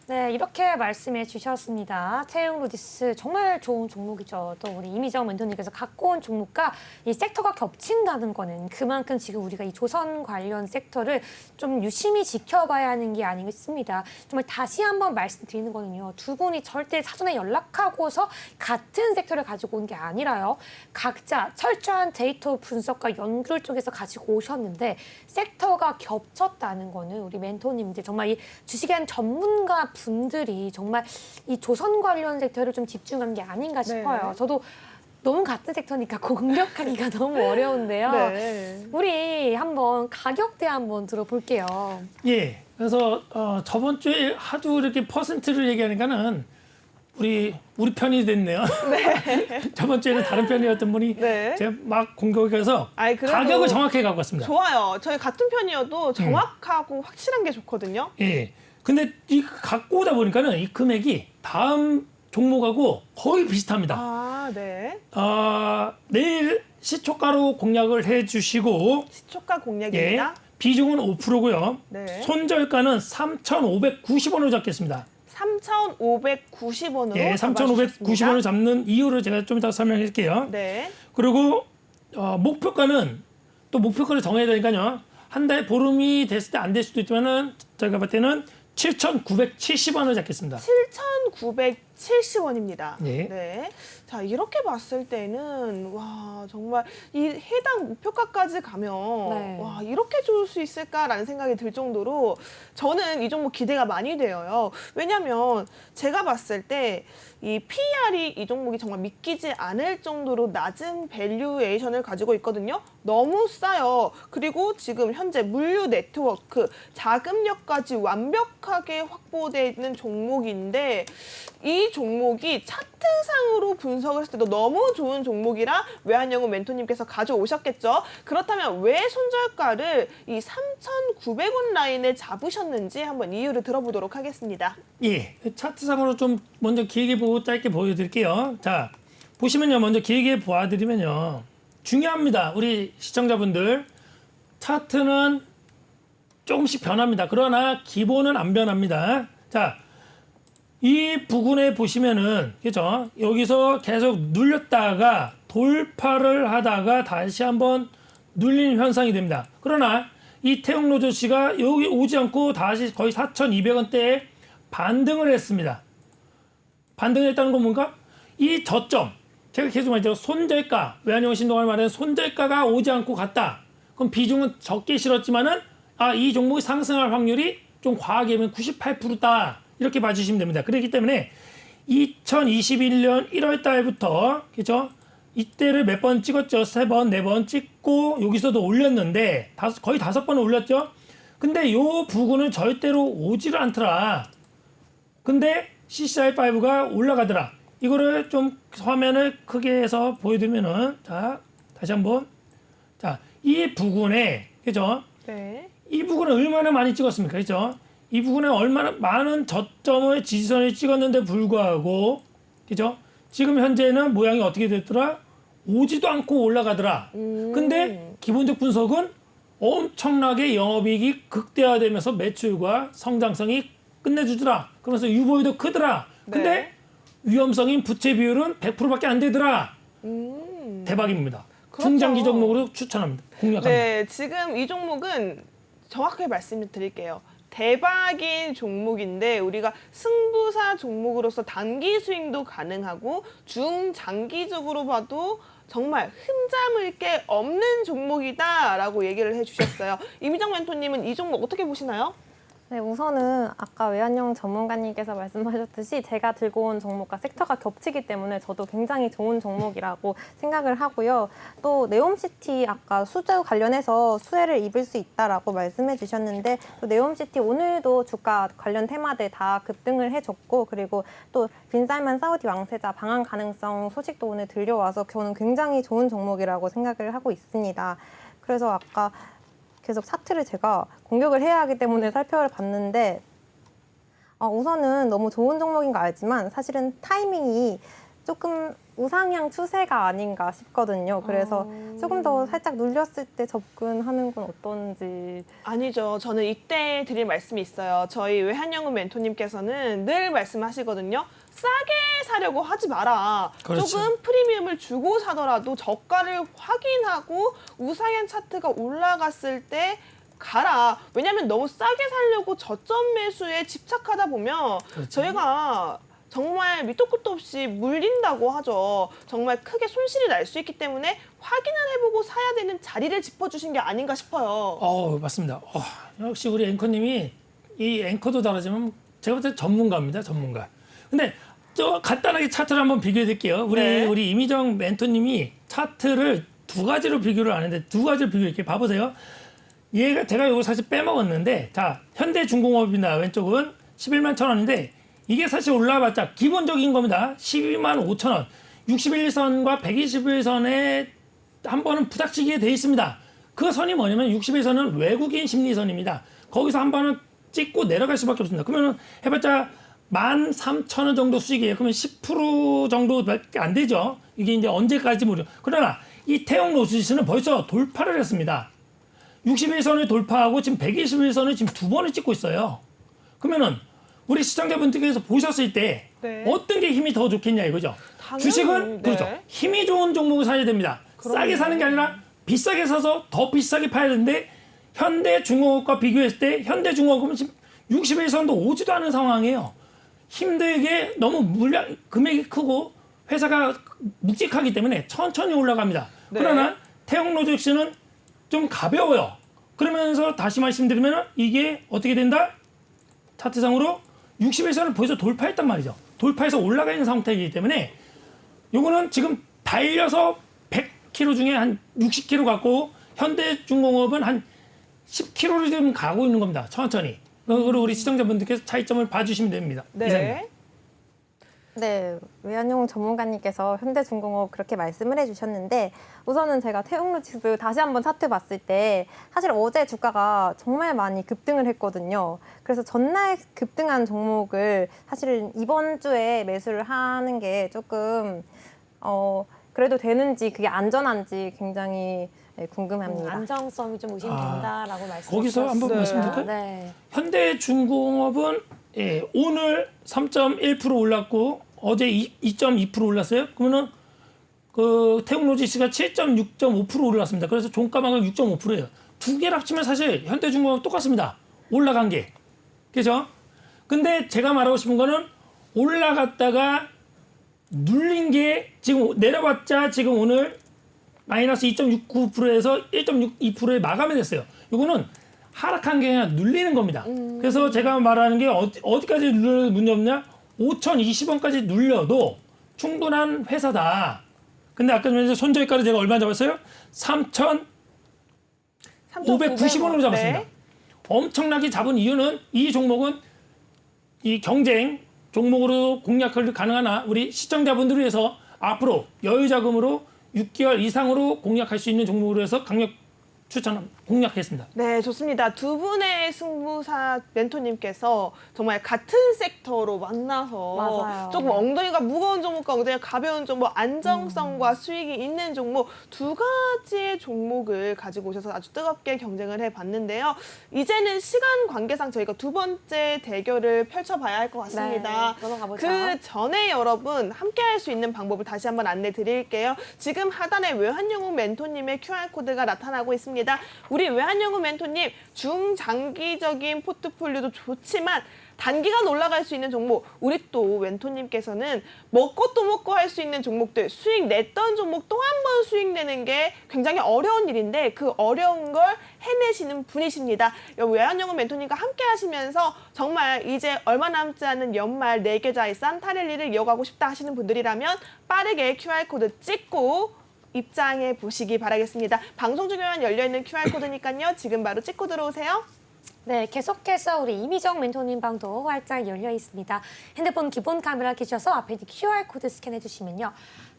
네, 이렇게 말씀해 주셨습니다. 태용 로지스 정말 좋은 종목이죠. 또 우리 이미정 멘토님께서 갖고 온 종목과 이 섹터가 겹친다는 거는 그만큼 지금 우리가 이 조선 관련 섹터를 좀 유심히 지켜봐야 하는 게 아니겠습니다. 정말 다시 한번 말씀드리는 거는요. 두 분이 절대 사전에 연락하고서 같은 섹터를 가지고 온 게 아니라요. 각자 철저한 데이터 분석과 연구를 통해서 가지고 오셨는데 섹터가 겹쳤다는 거는 우리 멘토님들 정말 이 주식에 대한 전문가 분들이 정말 이 조선 관련 섹터를 좀 집중한 게 아닌가 싶어요. 저도 너무 같은 섹터니까 공격하기가 너무 어려운데요. 네. 우리 한번 가격대 한번 들어볼게요. 예. 그래서 저번 주에 하도 이렇게 퍼센트를 얘기하니까는 우리 편이 됐네요. 저번 주에는 다른 편이었던 분이 네. 제가 막 공격해서 아이, 그래도 가격을 정확하게 갖고 왔습니다. 좋아요. 저희 같은 편이어도 정확하고 확실한 게 좋거든요. 예. 근데 이 갖고 오다 보니까는 이 금액이 다음 종목하고 거의 비슷합니다. 아, 네. 내일 시초가로 공략을 해주시고 시초가 공략입니다. 비중은 5%고요. 네. 손절가는 3,590원으로 잡겠습니다. 3,590원으로 예, 3,590원을 잡는 이유를 제가 좀 이따 설명할게요. 네. 그리고 목표가는 또 목표가를 정해야 되니까요. 한 달 보름이 됐을 때 안 될 수도 있지만은 제가 볼 때는 7,970원을 잡겠습니다. 7,970원입니다. 예. 네. 자, 이렇게 봤을 때는 와, 정말 이 해당 목표가까지 가면 네. 와, 이렇게 좋을 수 있을까라는 생각이 들 정도로 저는 이 종목 기대가 많이 돼요. 왜냐면 제가 봤을 때 이 PER이 이 종목이 정말 믿기지 않을 정도로 낮은 밸류에이션을 가지고 있거든요. 너무 싸요. 그리고 지금 현재 물류 네트워크, 자금력까지 완벽하게 확보되어 있는 종목인데 이 종목이 차트상으로 분석을 했을 때도 너무 좋은 종목이라 외환연구 멘토님께서 가져오셨겠죠. 그렇다면 왜 손절가를 이 3,900원 라인에 잡으셨는지 한번 이유를 들어보도록 하겠습니다. 예, 차트상으로 좀 먼저 길게 보고 짧게 보여드릴게요. 자, 보시면요, 먼저 길게 보아드리면요, 중요합니다. 우리 시청자분들, 차트는 조금씩 변합니다. 그러나 기본은 안 변합니다. 자, 이 부분에 보시면은, 그죠? 여기서 계속 눌렸다가 돌파를 하다가 다시 한번 눌리는 현상이 됩니다. 그러나 이 태용 로저씨가 여기 오지 않고 다시 거의 4,200원대에 반등을 했습니다. 반등을 했다는 건 뭔가? 이 저점, 제가 계속 말했죠. 손절가, 외환용 신동을 말하는 손절가가 오지 않고 갔다. 그럼 비중은 적게 실었지만은 이 종목이 상승할 확률이 좀 과하게 보면 98%다. 이렇게 봐주시면 됩니다. 그렇기 때문에 2021년 1월 달부터, 그죠? 이때를 몇 번 찍었죠? 3번, 4번 찍고 여기서도 올렸는데 거의 5번 올렸죠? 근데 요 부분은 절대로 오지를 않더라. 근데 CCI5가 올라가더라. 이거를 좀 화면을 크게 해서 보여드리면은, 자, 다시 한번. 자, 이 부분에, 그죠? 네. 이 부분을 얼마나 많이 찍었습니까? 그죠? 이 부분에 얼마나 많은 저점의 지지선을 찍었는데 불구하고, 그죠? 지금 현재는 모양이 어떻게 됐더라? 오지도 않고 올라가더라. 근데 기본적 분석은 엄청나게 영업이익이 극대화되면서 매출과 성장성이 끝내주더라. 그러면서 유보율도 크더라. 근데 네. 위험성인 부채 비율은 100%밖에 안 되더라. 대박입니다. 그렇죠. 중장기 종목으로 추천합니다. 공략합니다. 네, 지금 이 종목은 정확하게 말씀을 드릴게요. 대박인 종목인데 우리가 승부사 종목으로서 단기 스윙도 가능하고 중장기적으로 봐도 정말 흠잡을 게 없는 종목이다라고 얘기를 해주셨어요. 이미정 멘토님은 이 종목 어떻게 보시나요? 네, 우선은 아까 외환용 전문가님께서 말씀하셨듯이 제가 들고 온 종목과 섹터가 겹치기 때문에 저도 굉장히 좋은 종목이라고 생각을 하고요. 또 네옴시티 아까 수주 관련해서 수혜를 입을 수 있다라고 말씀해 주셨는데 또 네옴시티 오늘도 주가 관련 테마들 다 급등을 해줬고 그리고 또 빈살만 사우디 왕세자 방한 가능성 소식도 오늘 들려와서 저는 굉장히 좋은 종목이라고 생각을 하고 있습니다. 그래서 아까 계속 차트를 제가 공격을 해야 하기 때문에 살펴봤는데 우선은 너무 좋은 종목인 거 알지만 사실은 타이밍이 조금 우상향 추세가 아닌가 싶거든요. 그래서 조금 더 살짝 눌렸을 때 접근하는 건 어떤지. 아니죠. 저는 이때 드릴 말씀이 있어요. 저희 외환연금 멘토님께서는 늘 말씀하시거든요. 싸게 사려고 하지 마라. 그렇죠. 조금 프리미엄을 주고 사더라도 저가를 확인하고 우상향 차트가 올라갔을 때 가라. 왜냐하면 너무 싸게 사려고 저점 매수에 집착하다 보면 그렇죠. 저희가 정말 밑도 끝도 없이 물린다고 하죠. 정말 크게 손실이 날 수 있기 때문에 확인을 해보고 사야 되는 자리를 짚어주신 게 아닌가 싶어요. 맞습니다. 역시 우리 앵커님이 이 앵커도 다르지만 제가 볼 때 전문가입니다. 전문가. 근데 저 간단하게 차트를 한번 비교해 드릴게요. 우리 이미정 멘토님이 차트를 두 가지로 비교를 하는데 두 가지를 비교할게요. 봐보세요. 얘가 제가 이거 사실 빼먹었는데 자 현대중공업입니다. 왼쪽은 11만 1,000원인데 이게 사실 올라봤자 기본적인 겁니다. 12만 5천 원. 61선과 121선에 한 번은 부닥치게 돼 있습니다. 그 선이 뭐냐면 61선은 외국인 심리선입니다. 거기서 한 번은 찍고 내려갈 수밖에 없습니다. 그러면 해봤자 13,000원 정도 수익이에요. 그러면 10% 정도밖에 안 되죠. 이게 이제 언제까지 모르. 그러나 이 태용 로지스는 벌써 돌파를 했습니다. 61선을 돌파하고 지금 121선을 지금 두 번을 찍고 있어요. 그러면은 우리 시청자분들께서 보셨을 때 네. 어떤 게 힘이 더 좋겠냐 이거죠. 당연히, 주식은 네. 그렇죠. 힘이 좋은 종목을 사야 됩니다. 싸게 사는 게 아니라 비싸게 사서 더 비싸게 파야 되는데 현대중공업과 비교했을 때 현대중공업은 지금 61선도 오지도 않은 상황이에요. 힘들게 너무 물량 금액이 크고 회사가 묵직하기 때문에 천천히 올라갑니다. 네. 그러나 태용로직스는 좀 가벼워요. 그러면서 다시 말씀드리면 이게 어떻게 된다? 차트상으로 61선을 벌써 돌파했단 말이죠. 돌파해서 올라가 있는 상태이기 때문에 요거는 지금 달려서 100km 중에 한 60km 갖고 현대중공업은 한 10km를 지금 가고 있는 겁니다. 천천히. 그리고 우리 시청자분들께서 차이점을 봐주시면 됩니다. 이상입니다. 네. 네, 외환용 전문가님께서 현대중공업 그렇게 말씀을 해주셨는데 우선은 제가 태용로직스 다시 한번 차트 봤을 때 사실 어제 주가가 정말 많이 급등을 했거든요. 그래서 전날 급등한 종목을 사실 이번 주에 매수를 하는 게 조금 그래도 되는지 그게 안전한지 굉장히 궁금합니다. 안정성이 좀 의심된다라고 말씀. 거기서 한번 말씀드릴까요? 네. 현대중공업은 오늘 3.1% 올랐고 어제 2.2% 올랐어요. 그러면은 그 태용로지스가 7.6.5% 올랐습니다. 그래서 종가망은 6.5%예요. 두 개를 합치면 사실 현대중공업 똑같습니다. 올라간 게. 그죠? 근데 제가 말하고 싶은 거는 올라갔다가 눌린 게 지금 내려봤자 지금 오늘 마이너스 2.69%에서 1.62%에 마감이 됐어요. 이거는 하락한 게 아니라 눌리는 겁니다. 그래서 제가 말하는 게 어디까지 눌려도 문제 없냐? 5,020원까지 눌려도 충분한 회사다. 근데 아까 전에 손절가를 제가 얼마 잡았어요? 3,590원으로 잡았습니다. 네. 엄청나게 잡은 이유는 이 종목은 이 경쟁 종목으로 공략을 가능하나 우리 시청자분들을 위해서 앞으로 여유 자금으로 6개월 이상으로 공략할 수 있는 종목으로 해서 강력 추천 공략했습니다. 네, 좋습니다. 두 분의 승부사 멘토님께서 정말 같은 섹터로 만나서 맞아요. 조금 엉덩이가 무거운 종목과 엉덩이가 가벼운 종목, 안정성과 수익이 있는 종목 두 가지의 종목을 가지고 오셔서 아주 뜨겁게 경쟁을 해봤는데요. 이제는 시간 관계상 저희가 두 번째 대결을 펼쳐봐야 할 것 같습니다. 네, 넘어가 보죠. 그 전에 여러분 함께 할 수 있는 방법을 다시 한번 안내 드릴게요. 지금 하단에 외환연금 멘토님의 QR코드가 나타나고 있습니다. 우리 외환연금 멘토님 중장기적인 포트폴리오도 좋지만 단기간 올라갈 수 있는 종목, 우리 또 멘토님께서는 먹고 또 먹고 할 수 있는 종목들, 수익 냈던 종목 또 한 번 수익 내는 게 굉장히 어려운 일인데 그 어려운 걸 해내시는 분이십니다. 외환연금 멘토님과 함께 하시면서 정말 이제 얼마 남지 않은 연말 4계좌의 산타랠리를 이어가고 싶다 하시는 분들이라면 빠르게 QR코드 찍고 입장해 보시기 바라겠습니다. 방송 중에만 열려있는 QR코드니까요. 지금 바로 찍고 들어오세요. 네, 계속해서 우리 이미정 멘토님 방도 활짝 열려 있습니다. 핸드폰 기본 카메라 켜셔서 앞에 있는 QR코드 스캔해 주시면요.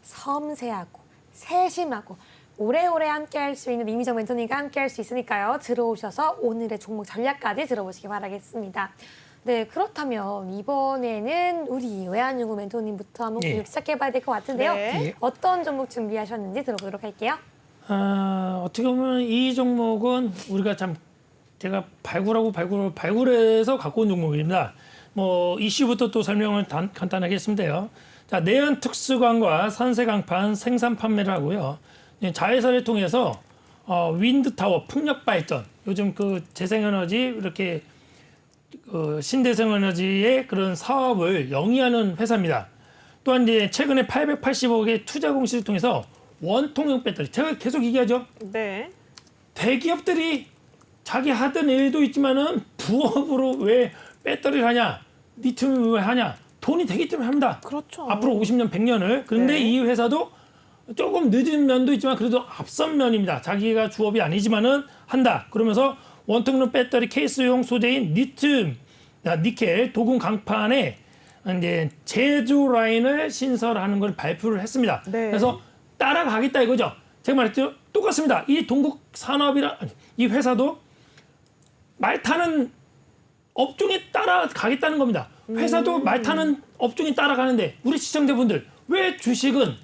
섬세하고 세심하고 오래오래 함께 할 수 있는 이미정 멘토님과 함께 할 수 있으니까요. 들어오셔서 오늘의 종목 전략까지 들어보시기 바라겠습니다. 네, 그렇다면 이번에는 우리 외환연구 멘토님부터 한번 네. 교육 시작해봐야 될 것 같은데요. 네. 예. 어떤 종목 준비하셨는지 들어보도록 할게요. 어떻게 보면 이 종목은 우리가 참 제가 발굴해서 갖고 온 종목입니다. 뭐 이슈부터 또 설명을 간단하게 했습니다요. 자, 내연 특수광과 산세 강판 생산 판매를 하고요. 자회사를 통해서 윈드 타워 풍력 발전, 요즘 그 재생에너지 이렇게 신재생에너지의 그런 사업을 영위하는 회사입니다. 또한 이제 최근에 880억의 투자 공시를 통해서 원통형 배터리, 제가 계속 얘기하죠. 네. 대기업들이 자기 하던 일도 있지만은 부업으로 왜 배터리를 하냐, 리튬을 왜 하냐, 돈이 되기 때문에 합니다. 그렇죠. 앞으로 50년, 100년을. 그런데 네. 이 회사도 조금 늦은 면도 있지만 그래도 앞선 면입니다. 자기가 주업이 아니지만은 한다. 그러면서 원통형 배터리 케이스용 소재인 리튬, 니켈, 도금 강판에 이제 제조 라인을 신설하는 걸 발표를 했습니다. 네. 그래서 따라가겠다 이거죠. 제가 말했죠. 똑같습니다. 이 동국 산업이라 이 회사도 말 타는 업종에 따라가겠다는 겁니다. 회사도 말 타는 업종에 따라가는데 우리 시청자분들 왜 주식은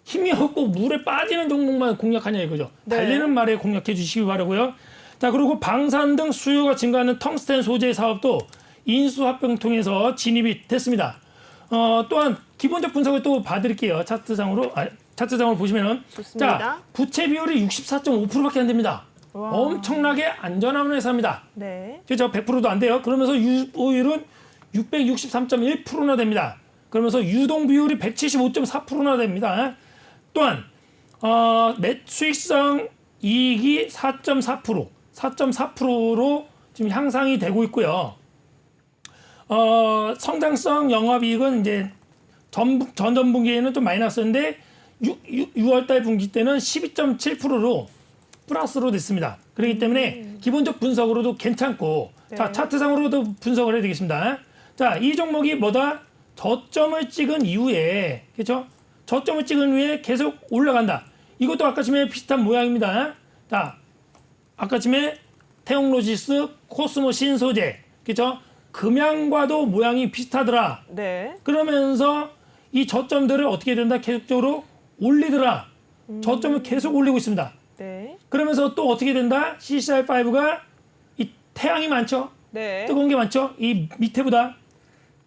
힘이 없고 물에 빠지는 종목만 공략하냐 이거죠. 네. 달리는 말에 공략해 주시기 바라고요. 자, 그리고 방산 등 수요가 증가하는 텅스텐 소재 사업도 인수합병 통해서 진입이 됐습니다. 또한 기본적 분석을 또 봐드릴게요. 차트상으로 보시면은 좋습니다. 자, 부채 비율이 64.5%밖에 안 됩니다. 와. 엄청나게 안전한 회사입니다. 네. 그렇죠? 100%도 안 돼요. 그러면서 유보율은 663.1%나 됩니다. 그러면서 유동 비율이 175.4%나 됩니다. 또한 수익성 이익이 4.4%로 지금 향상이 되고 있고요. 성장성 영업이익은 이제 전분기에는 좀 마이너스인데 6월달 분기 때는 12.7%로 플러스로 됐습니다. 그렇기 때문에 기본적 분석으로도 괜찮고, 네. 자, 차트상으로도 분석을 해야 되겠습니다. 자, 이 종목이 뭐다? 저점을 찍은 이후에, 그렇죠? 저점을 찍은 후에 계속 올라간다. 이것도 아까쯤에 비슷한 모양입니다. 자, 아까쯤에 태용로지스, 코스모 신소재, 그렇죠? 금양과도 모양이 비슷하더라. 네. 그러면서 이 저점들을 어떻게 된다? 계속적으로 올리더라. 저점을 계속 올리고 있습니다. 네. 그러면서 또 어떻게 된다? CCR5가 이 태양이 많죠? 네. 뜨거운 게 많죠? 이 밑에보다.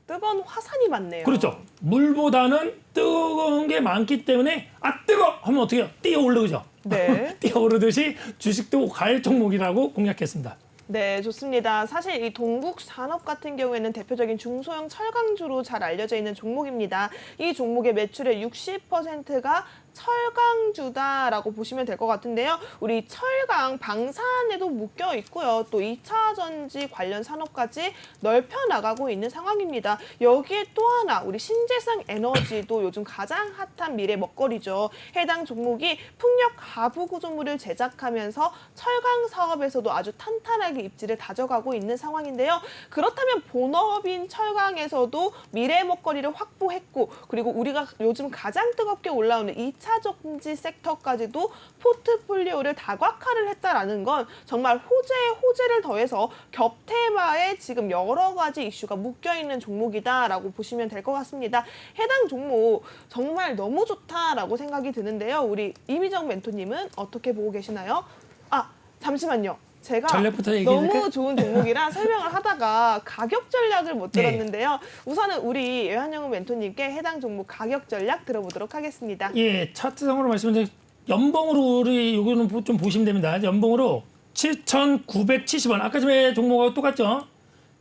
뜨거운 화산이 많네요. 그렇죠. 물보다는 뜨거운 게 많기 때문에 뜨거! 하면 어떻게 해요? 뛰어 오르죠. 네. 뛰어 오르듯이 주식도 과일 종목이라고 공략했습니다. 네, 좋습니다. 사실 이 동국 산업 같은 경우에는 대표적인 중소형 철강주로 잘 알려져 있는 종목입니다. 이 종목의 매출의 60%가 철강주다라고 보시면 될 것 같은데요. 우리 철강, 방산에도 묶여 있고요. 또 2차 전지 관련 산업까지 넓혀 나가고 있는 상황입니다. 여기에 또 하나 우리 신재생 에너지도 요즘 가장 핫한 미래 먹거리죠. 해당 종목이 풍력 하부 구조물을 제작하면서 철강 사업에서도 아주 탄탄하게 입지를 다져가고 있는 상황인데요. 그렇다면 본업인 철강에서도 미래 먹거리를 확보했고, 그리고 우리가 요즘 가장 뜨겁게 올라오는 2차 전지 섹터까지도 포트폴리오를 다각화를 했다라는 건 정말 호재에 호재를 더해서 겹테마에 지금 여러 가지 이슈가 묶여있는 종목이다라고 보시면 될 것 같습니다. 해당 종목 정말 너무 좋다라고 생각이 드는데요. 우리 이미정 멘토님은 어떻게 보고 계시나요? 잠시만요. 제가 전략부터 얘기해줄까? 너무 좋은 종목이라 설명을 하다가 가격 전략을 못 네. 들었는데요. 우선은 우리 외환영우 멘토님께 해당 종목 가격 전략 들어보도록 하겠습니다. 예, 차트상으로 말씀드린 연봉으로 우리 요거는 좀 보시면 됩니다. 연봉으로 7,970원. 아까 전에 종목하고 똑같죠?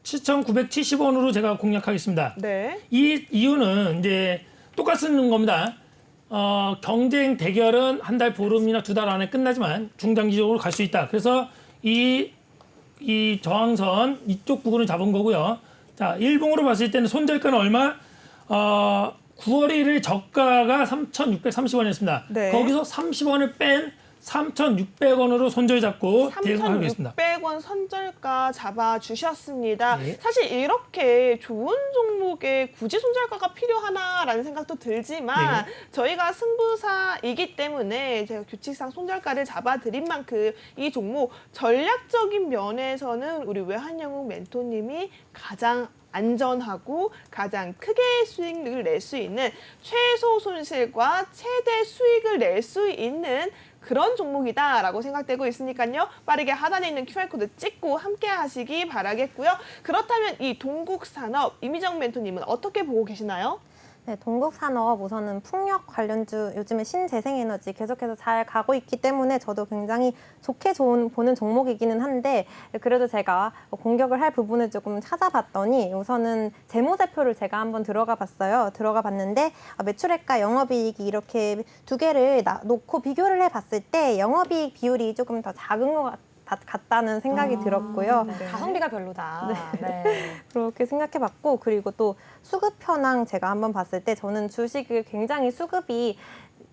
7,970원으로 제가 공략하겠습니다. 네. 이 이유는 이제 똑같은 겁니다. 경쟁 대결은 한 달, 보름이나 2달 안에 끝나지만 중장기적으로 갈 수 있다. 그래서 이 저항선 이쪽 부분을 잡은 거고요. 자, 일봉으로 봤을 때는 손절가는 얼마? 9월 1일 저가가 3,630원이었습니다. 네. 거기서 30원을 뺀 3,600원으로 손절 잡고 대응하고 있습니다. 3,600원 선절가 잡아주셨습니다. 네. 사실 이렇게 좋은 종목에 굳이 손절가가 필요하나라는 생각도 들지만 네. 저희가 승부사이기 때문에 제가 규칙상 손절가를 잡아드린 만큼 이 종목 전략적인 면에서는 우리 외환영웅 멘토님이 가장 안전하고 가장 크게 수익을 낼 수 있는 최소 손실과 최대 수익을 낼 수 있는 그런 종목이다라고 생각되고 있으니까요. 빠르게 하단에 있는 QR코드 찍고 함께 하시기 바라겠고요. 그렇다면 이 동국산업 이미정 멘토님은 어떻게 보고 계시나요? 네, 동국산업 우선은 풍력 관련주 요즘에 신재생에너지 계속해서 잘 가고 있기 때문에 저도 굉장히 좋게 보는 종목이기는 한데 그래도 제가 공격을 할 부분을 조금 찾아봤더니 우선은 재무제표를 제가 한번 들어가 봤어요. 들어가 봤는데 매출액과 영업이익이 이렇게 두 개를 놓고 비교를 해봤을 때 영업이익 비율이 조금 더 작은 것 같다는 생각이 들었고요. 네. 가성비가 별로다. 네. 그렇게 생각해봤고 그리고 또 수급 현황 제가 한번 봤을 때 저는 주식을 굉장히 수급이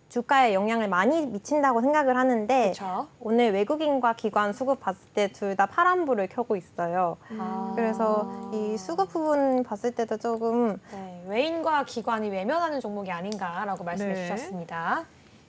주가에 영향을 많이 미친다고 생각을 하는데 그렇죠. 오늘 외국인과 기관 수급 봤을 때 둘 다 파란불을 켜고 있어요. 그래서 이 수급 부분 봤을 때도 조금 네, 외인과 기관이 외면하는 종목이 아닌가라고 말씀해 네. 주셨습니다.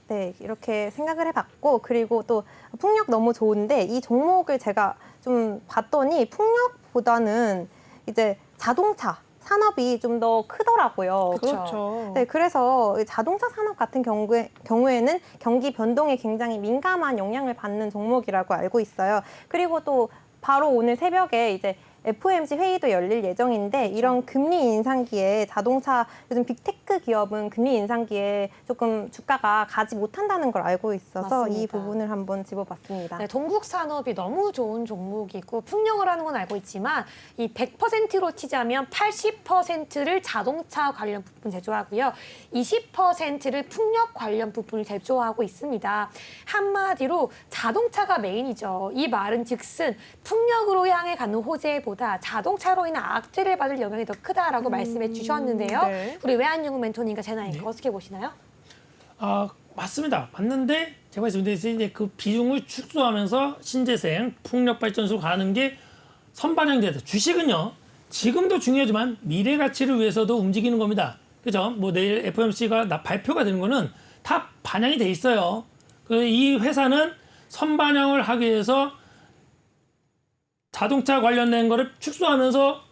네, 이렇게 생각을 해봤고 그리고 또 풍력 너무 좋은데 이 종목을 제가 좀 봤더니 풍력보다는 이제 자동차 산업이 좀 더 크더라고요. 그렇죠. 네, 그래서 자동차 산업 같은 경우에는 경기 변동에 굉장히 민감한 영향을 받는 종목이라고 알고 있어요. 그리고 또 바로 오늘 새벽에 이제 FOMC 회의도 열릴 예정인데 이런 금리 인상기에 자동차 요즘 빅테크 기업은 금리 인상기에 조금 주가가 가지 못한다는 걸 알고 있어서 맞습니다. 이 부분을 한번 집어봤습니다. 네, 동국산업이 너무 좋은 종목이고 풍력을 하는 건 알고 있지만 이 100%로 치자면 80%를 자동차 관련 부분 제조하고요. 20%를 풍력 관련 부분을 제조하고 있습니다. 한마디로 자동차가 메인이죠. 이 말은 즉슨 풍력으로 향해 가는 호재보다 자동차로 인한 악재를 받을 영향이 더 크다라고 말씀해 주셨는데요. 네. 우리 외환연구 멘토님과 제나님 어떻게 보시나요? 맞습니다. 맞는데 제가 말씀드렸듯이 이제 그 비중을 축소하면서 신재생, 풍력발전소 가는 게 선반영돼서 주식은요. 지금도 중요하지만 미래 가치를 위해서도 움직이는 겁니다. 그죠? 뭐 내일 FOMC가 발표가 되는 거는 다 반영이 돼 있어요. 이 회사는 선반영을 하기 위해서 자동차 관련된 거를 축소하면서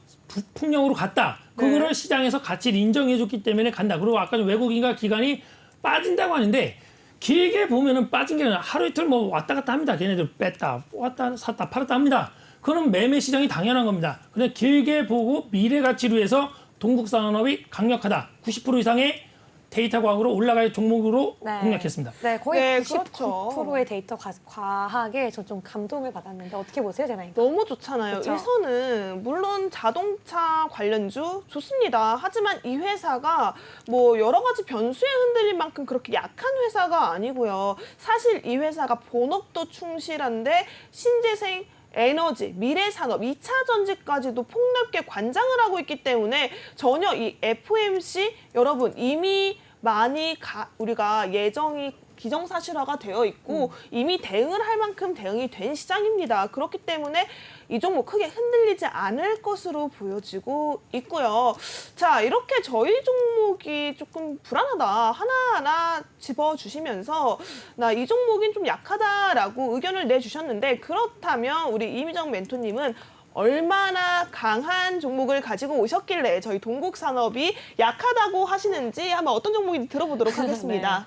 풍력으로 갔다. 그거를 시장에서 가치를 인정해줬기 때문에 간다. 그리고 아까 외국인과 기관이 빠진다고 하는데 길게 보면은 빠진 게 아니라 하루 이틀 뭐 왔다 갔다 합니다. 걔네들 뺐다, 왔다, 샀다, 팔았다 합니다. 그건 매매 시장이 당연한 겁니다. 근데 길게 보고 미래 가치를 위해서 동국산업이 강력하다. 90% 이상의 데이터 과학으로 올라갈 종목으로 공략했습니다. 네, 거의 네, 99%의 그렇죠. 데이터 과학에 저 좀 감동을 받았는데 어떻게 보세요, 제나님? 너무 좋잖아요. 그쵸? 일선은 물론 자동차 관련주 좋습니다. 하지만 이 회사가 뭐 여러 가지 변수에 흔들릴 만큼 그렇게 약한 회사가 아니고요. 사실 이 회사가 본업도 충실한데 신재생 에너지, 미래산업, 2차 전지까지도 폭넓게 관장을 하고 있기 때문에 전혀 이 FOMC 여러분 이미 많이 우리가 예정이 기정사실화가 되어 있고 이미 대응을 할 만큼 대응이 된 시장입니다. 그렇기 때문에 이 종목 크게 흔들리지 않을 것으로 보여지고 있고요. 자, 이렇게 저희 종목이 조금 불안하다 하나하나 짚어주시면서 나 이 종목이 좀 약하다라고 의견을 내주셨는데 그렇다면 우리 이미정 멘토님은 얼마나 강한 종목을 가지고 오셨길래 저희 동국산업이 약하다고 하시는지 한번 어떤 종목인지 들어보도록 하겠습니다.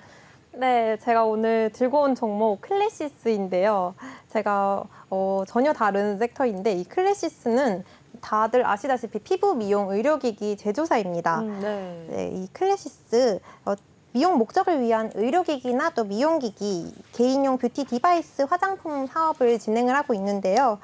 네, 제가 오늘 들고 온 종목 클래시스인데요. 제가 전혀 다른 섹터인데 이 클래시스는 다들 아시다시피 피부 미용 의료기기 제조사입니다. 네, 이 클래시스 미용 목적을 위한 의료기기나 또 미용기기, 개인용 뷰티 디바이스 화장품 사업을 진행을 하고 있는데요.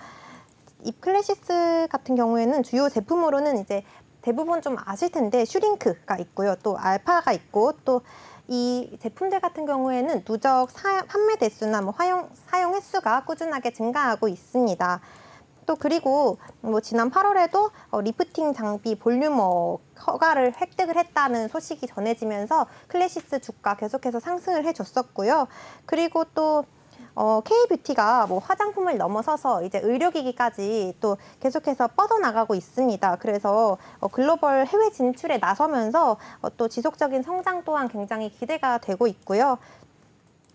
이 클래시스 같은 경우에는 주요 제품으로는 이제 대부분 좀 아실 텐데 슈링크가 있고요. 또 알파가 있고 또 이 제품들 같은 경우에는 누적 판매 대수나 뭐 사용 횟수가 꾸준하게 증가하고 있습니다. 또 그리고 뭐 지난 8월에도 리프팅 장비 볼륨어 허가를 획득을 했다는 소식이 전해지면서 클래시스 주가 계속해서 상승을 해줬었고요. 그리고 또 K뷰티가 뭐 화장품을 넘어서서 이제 의료기기까지 또 계속해서 뻗어나가고 있습니다. 그래서 글로벌 해외 진출에 나서면서 또 지속적인 성장 또한 굉장히 기대가 되고 있고요.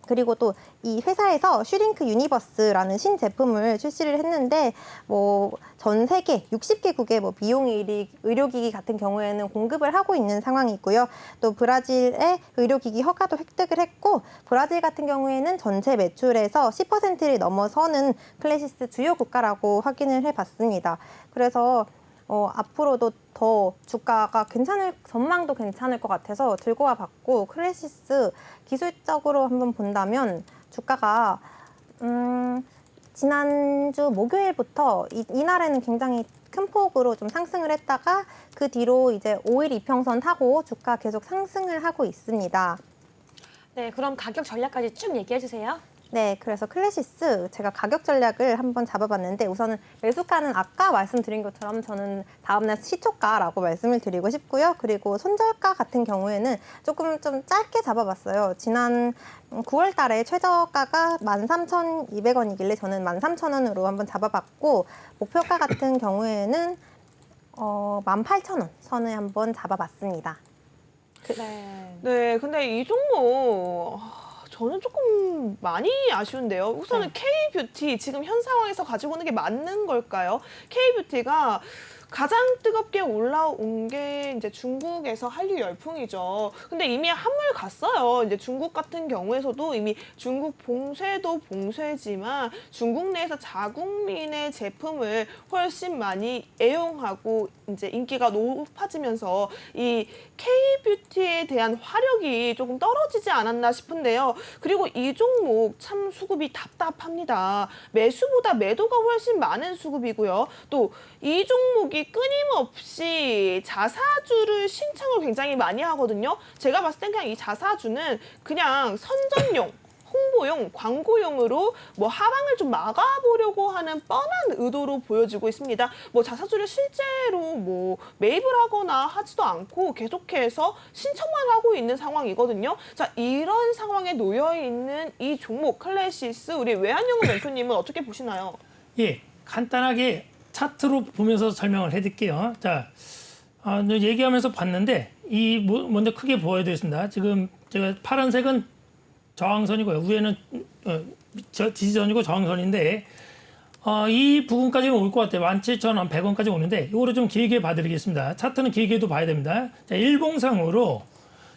그리고 또 이 회사에서 슈링크 유니버스라는 신제품을 출시를 했는데 뭐 전 세계 60개국의 뭐 미용 의료기기 같은 경우에는 공급을 하고 있는 상황이고요. 또 브라질의 의료기기 허가도 획득을 했고 브라질 같은 경우에는 전체 매출에서 10%를 넘어서는 클래시스 주요 국가라고 확인을 해봤습니다. 그래서 앞으로도 더 주가가 전망도 괜찮을 것 같아서 들고 와봤고 클래시스 기술적으로 한번 본다면 주가가 지난주 목요일부터 이날에는 굉장히 큰 폭으로 좀 상승을 했다가 그 뒤로 이제 5일 이평선 타고 주가 계속 상승을 하고 있습니다. 네, 그럼 가격 전략까지 쭉 얘기해 주세요. 네, 그래서 클래시스 제가 가격 전략을 한번 잡아봤는데 우선은 매수가는 아까 말씀드린 것처럼 저는 다음날 시초가라고 말씀을 드리고 싶고요. 그리고 손절가 같은 경우에는 조금 좀 짧게 잡아봤어요. 지난 9월 달에 최저가가 13,200원이길래 저는 13,000원으로 한번 잡아봤고 목표가 같은 경우에는 18,000원 선을 한번 잡아봤습니다. 네, 근데 이 종목 저는 조금 많이 아쉬운데요. 우선은 K뷰티 지금 현 상황에서 가지고 오는 게 맞는 걸까요? K뷰티가 가장 뜨겁게 올라온 게 이제 중국에서 한류 열풍이죠. 근데 이미 한물 갔어요. 이제 중국 같은 경우에서도 이미 중국 봉쇄도 봉쇄지만 중국 내에서 자국민의 제품을 훨씬 많이 애용하고 이제 인기가 높아지면서 이 K뷰티에 대한 화력이 조금 떨어지지 않았나 싶은데요. 그리고 이 종목 참 수급이 답답합니다. 매수보다 매도가 훨씬 많은 수급이고요. 또 이 종목이 끊임없이 자사주를 신청을 굉장히 많이 하거든요. 제가 봤을 땐 그냥 이 자사주는 그냥 선전용, 홍보용, 광고용으로 뭐 하방을 좀 막아보려고 하는 뻔한 의도로 보여지고 있습니다. 뭐 자사주를 실제로 뭐 매입을 하거나 하지도 않고 계속해서 신청만 하고 있는 상황이거든요. 자, 이런 상황에 놓여 있는 이 종목 클래시스 우리 외환연구 멘토님은 어떻게 보시나요? 예, 간단하게 차트로 보면서 설명을 해드릴게요. 자, 얘기하면서 봤는데 먼저 크게 보여드리겠습니다. 지금 제가 파란색은 저항선이고요. 위에는 지지선이고 저항선인데 이 부분까지는 올 것 같아요. 17,100원까지 오는데 이거를 좀 길게 봐드리겠습니다. 차트는 길게도 봐야 됩니다. 자, 일봉상으로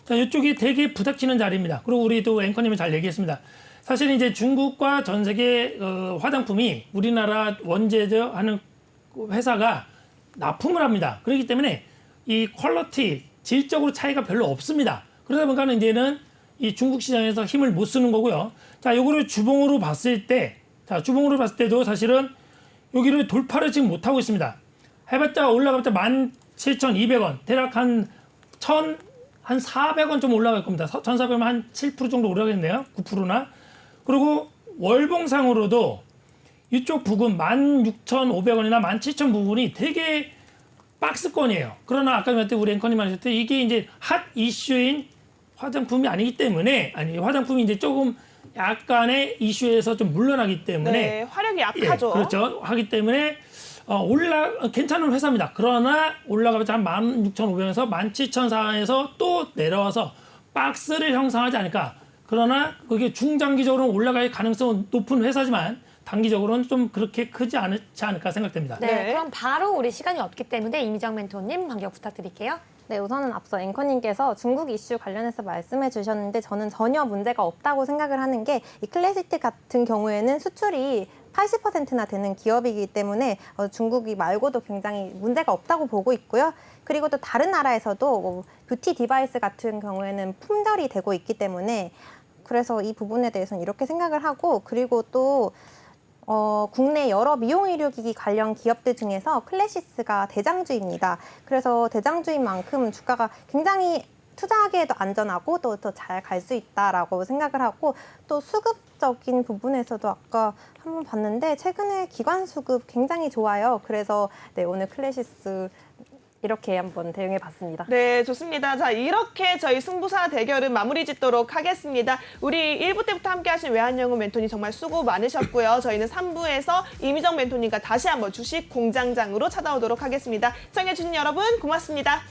자, 이쪽이 되게 부닥치는 자리입니다. 그리고 우리 또 앵커님이 잘 얘기했습니다. 사실 이제 중국과 전 세계 화장품이 우리나라 원재료 하는 회사가 납품을 합니다. 그렇기 때문에 이 퀄리티, 질적으로 차이가 별로 없습니다. 그러다 보니까 이제는 이 중국 시장에서 힘을 못 쓰는 거고요. 자, 요거를 주봉으로 봤을 때, 자, 주봉으로 봤을 때도 사실은 여기를 돌파를 지금 못 하고 있습니다. 해봤자 올라가봤자 17,200원, 대략 한 400원 좀 올라갈 겁니다. 1,400원 한 7% 정도 올라가겠네요. 9%나. 그리고 월봉상으로도 이쪽 부근 16,500원이나 17,000 부분이 되게 박스권이에요. 그러나 아까 말했듯이 우리 앵커님 말하셨듯이 이게 이제 핫 이슈인 화장품이 아니기 때문에 화장품이 이제 조금 약간의 이슈에서 좀 물러나기 때문에 네, 화력이 약하죠. 예, 그렇죠. 하기 때문에 괜찮은 회사입니다. 그러나 올라가면서 한 16,500원에서 17,400원에서 또 내려와서 박스를 형성하지 않을까. 그러나 그게 중장기적으로 올라갈 가능성은 높은 회사지만 단기적으로는 좀 그렇게 크지 않지 않을까 생각됩니다. 네, 그럼 바로 우리 시간이 없기 때문에 이미정 멘토님 반격 부탁드릴게요. 네, 우선은 앞서 앵커님께서 중국 이슈 관련해서 말씀해 주셨는데 저는 전혀 문제가 없다고 생각을 하는 게 이 클래시티 같은 경우에는 수출이 80%나 되는 기업이기 때문에 중국이 말고도 굉장히 문제가 없다고 보고 있고요. 그리고 또 다른 나라에서도 뭐 뷰티 디바이스 같은 경우에는 품절이 되고 있기 때문에 그래서 이 부분에 대해서는 이렇게 생각을 하고 그리고 또 국내 여러 미용 의료기기 관련 기업들 중에서 클래시스가 대장주입니다. 그래서 대장주인 만큼 주가가 굉장히 투자하기에도 안전하고 또 더 잘 갈 수 있다라고 생각을 하고 또 수급적인 부분에서도 아까 한번 봤는데 최근에 기관 수급 굉장히 좋아요. 그래서 네, 오늘 클래시스 이렇게 한번 대응해 봤습니다. 네, 좋습니다. 자, 이렇게 저희 승부사 대결은 마무리 짓도록 하겠습니다. 우리 1부 때부터 함께 하신 외환영웅 멘토님 정말 수고 많으셨고요. 저희는 3부에서 이미정 멘토님과 다시 한번 주식 공장장으로 찾아오도록 하겠습니다. 시청해주신 여러분 고맙습니다.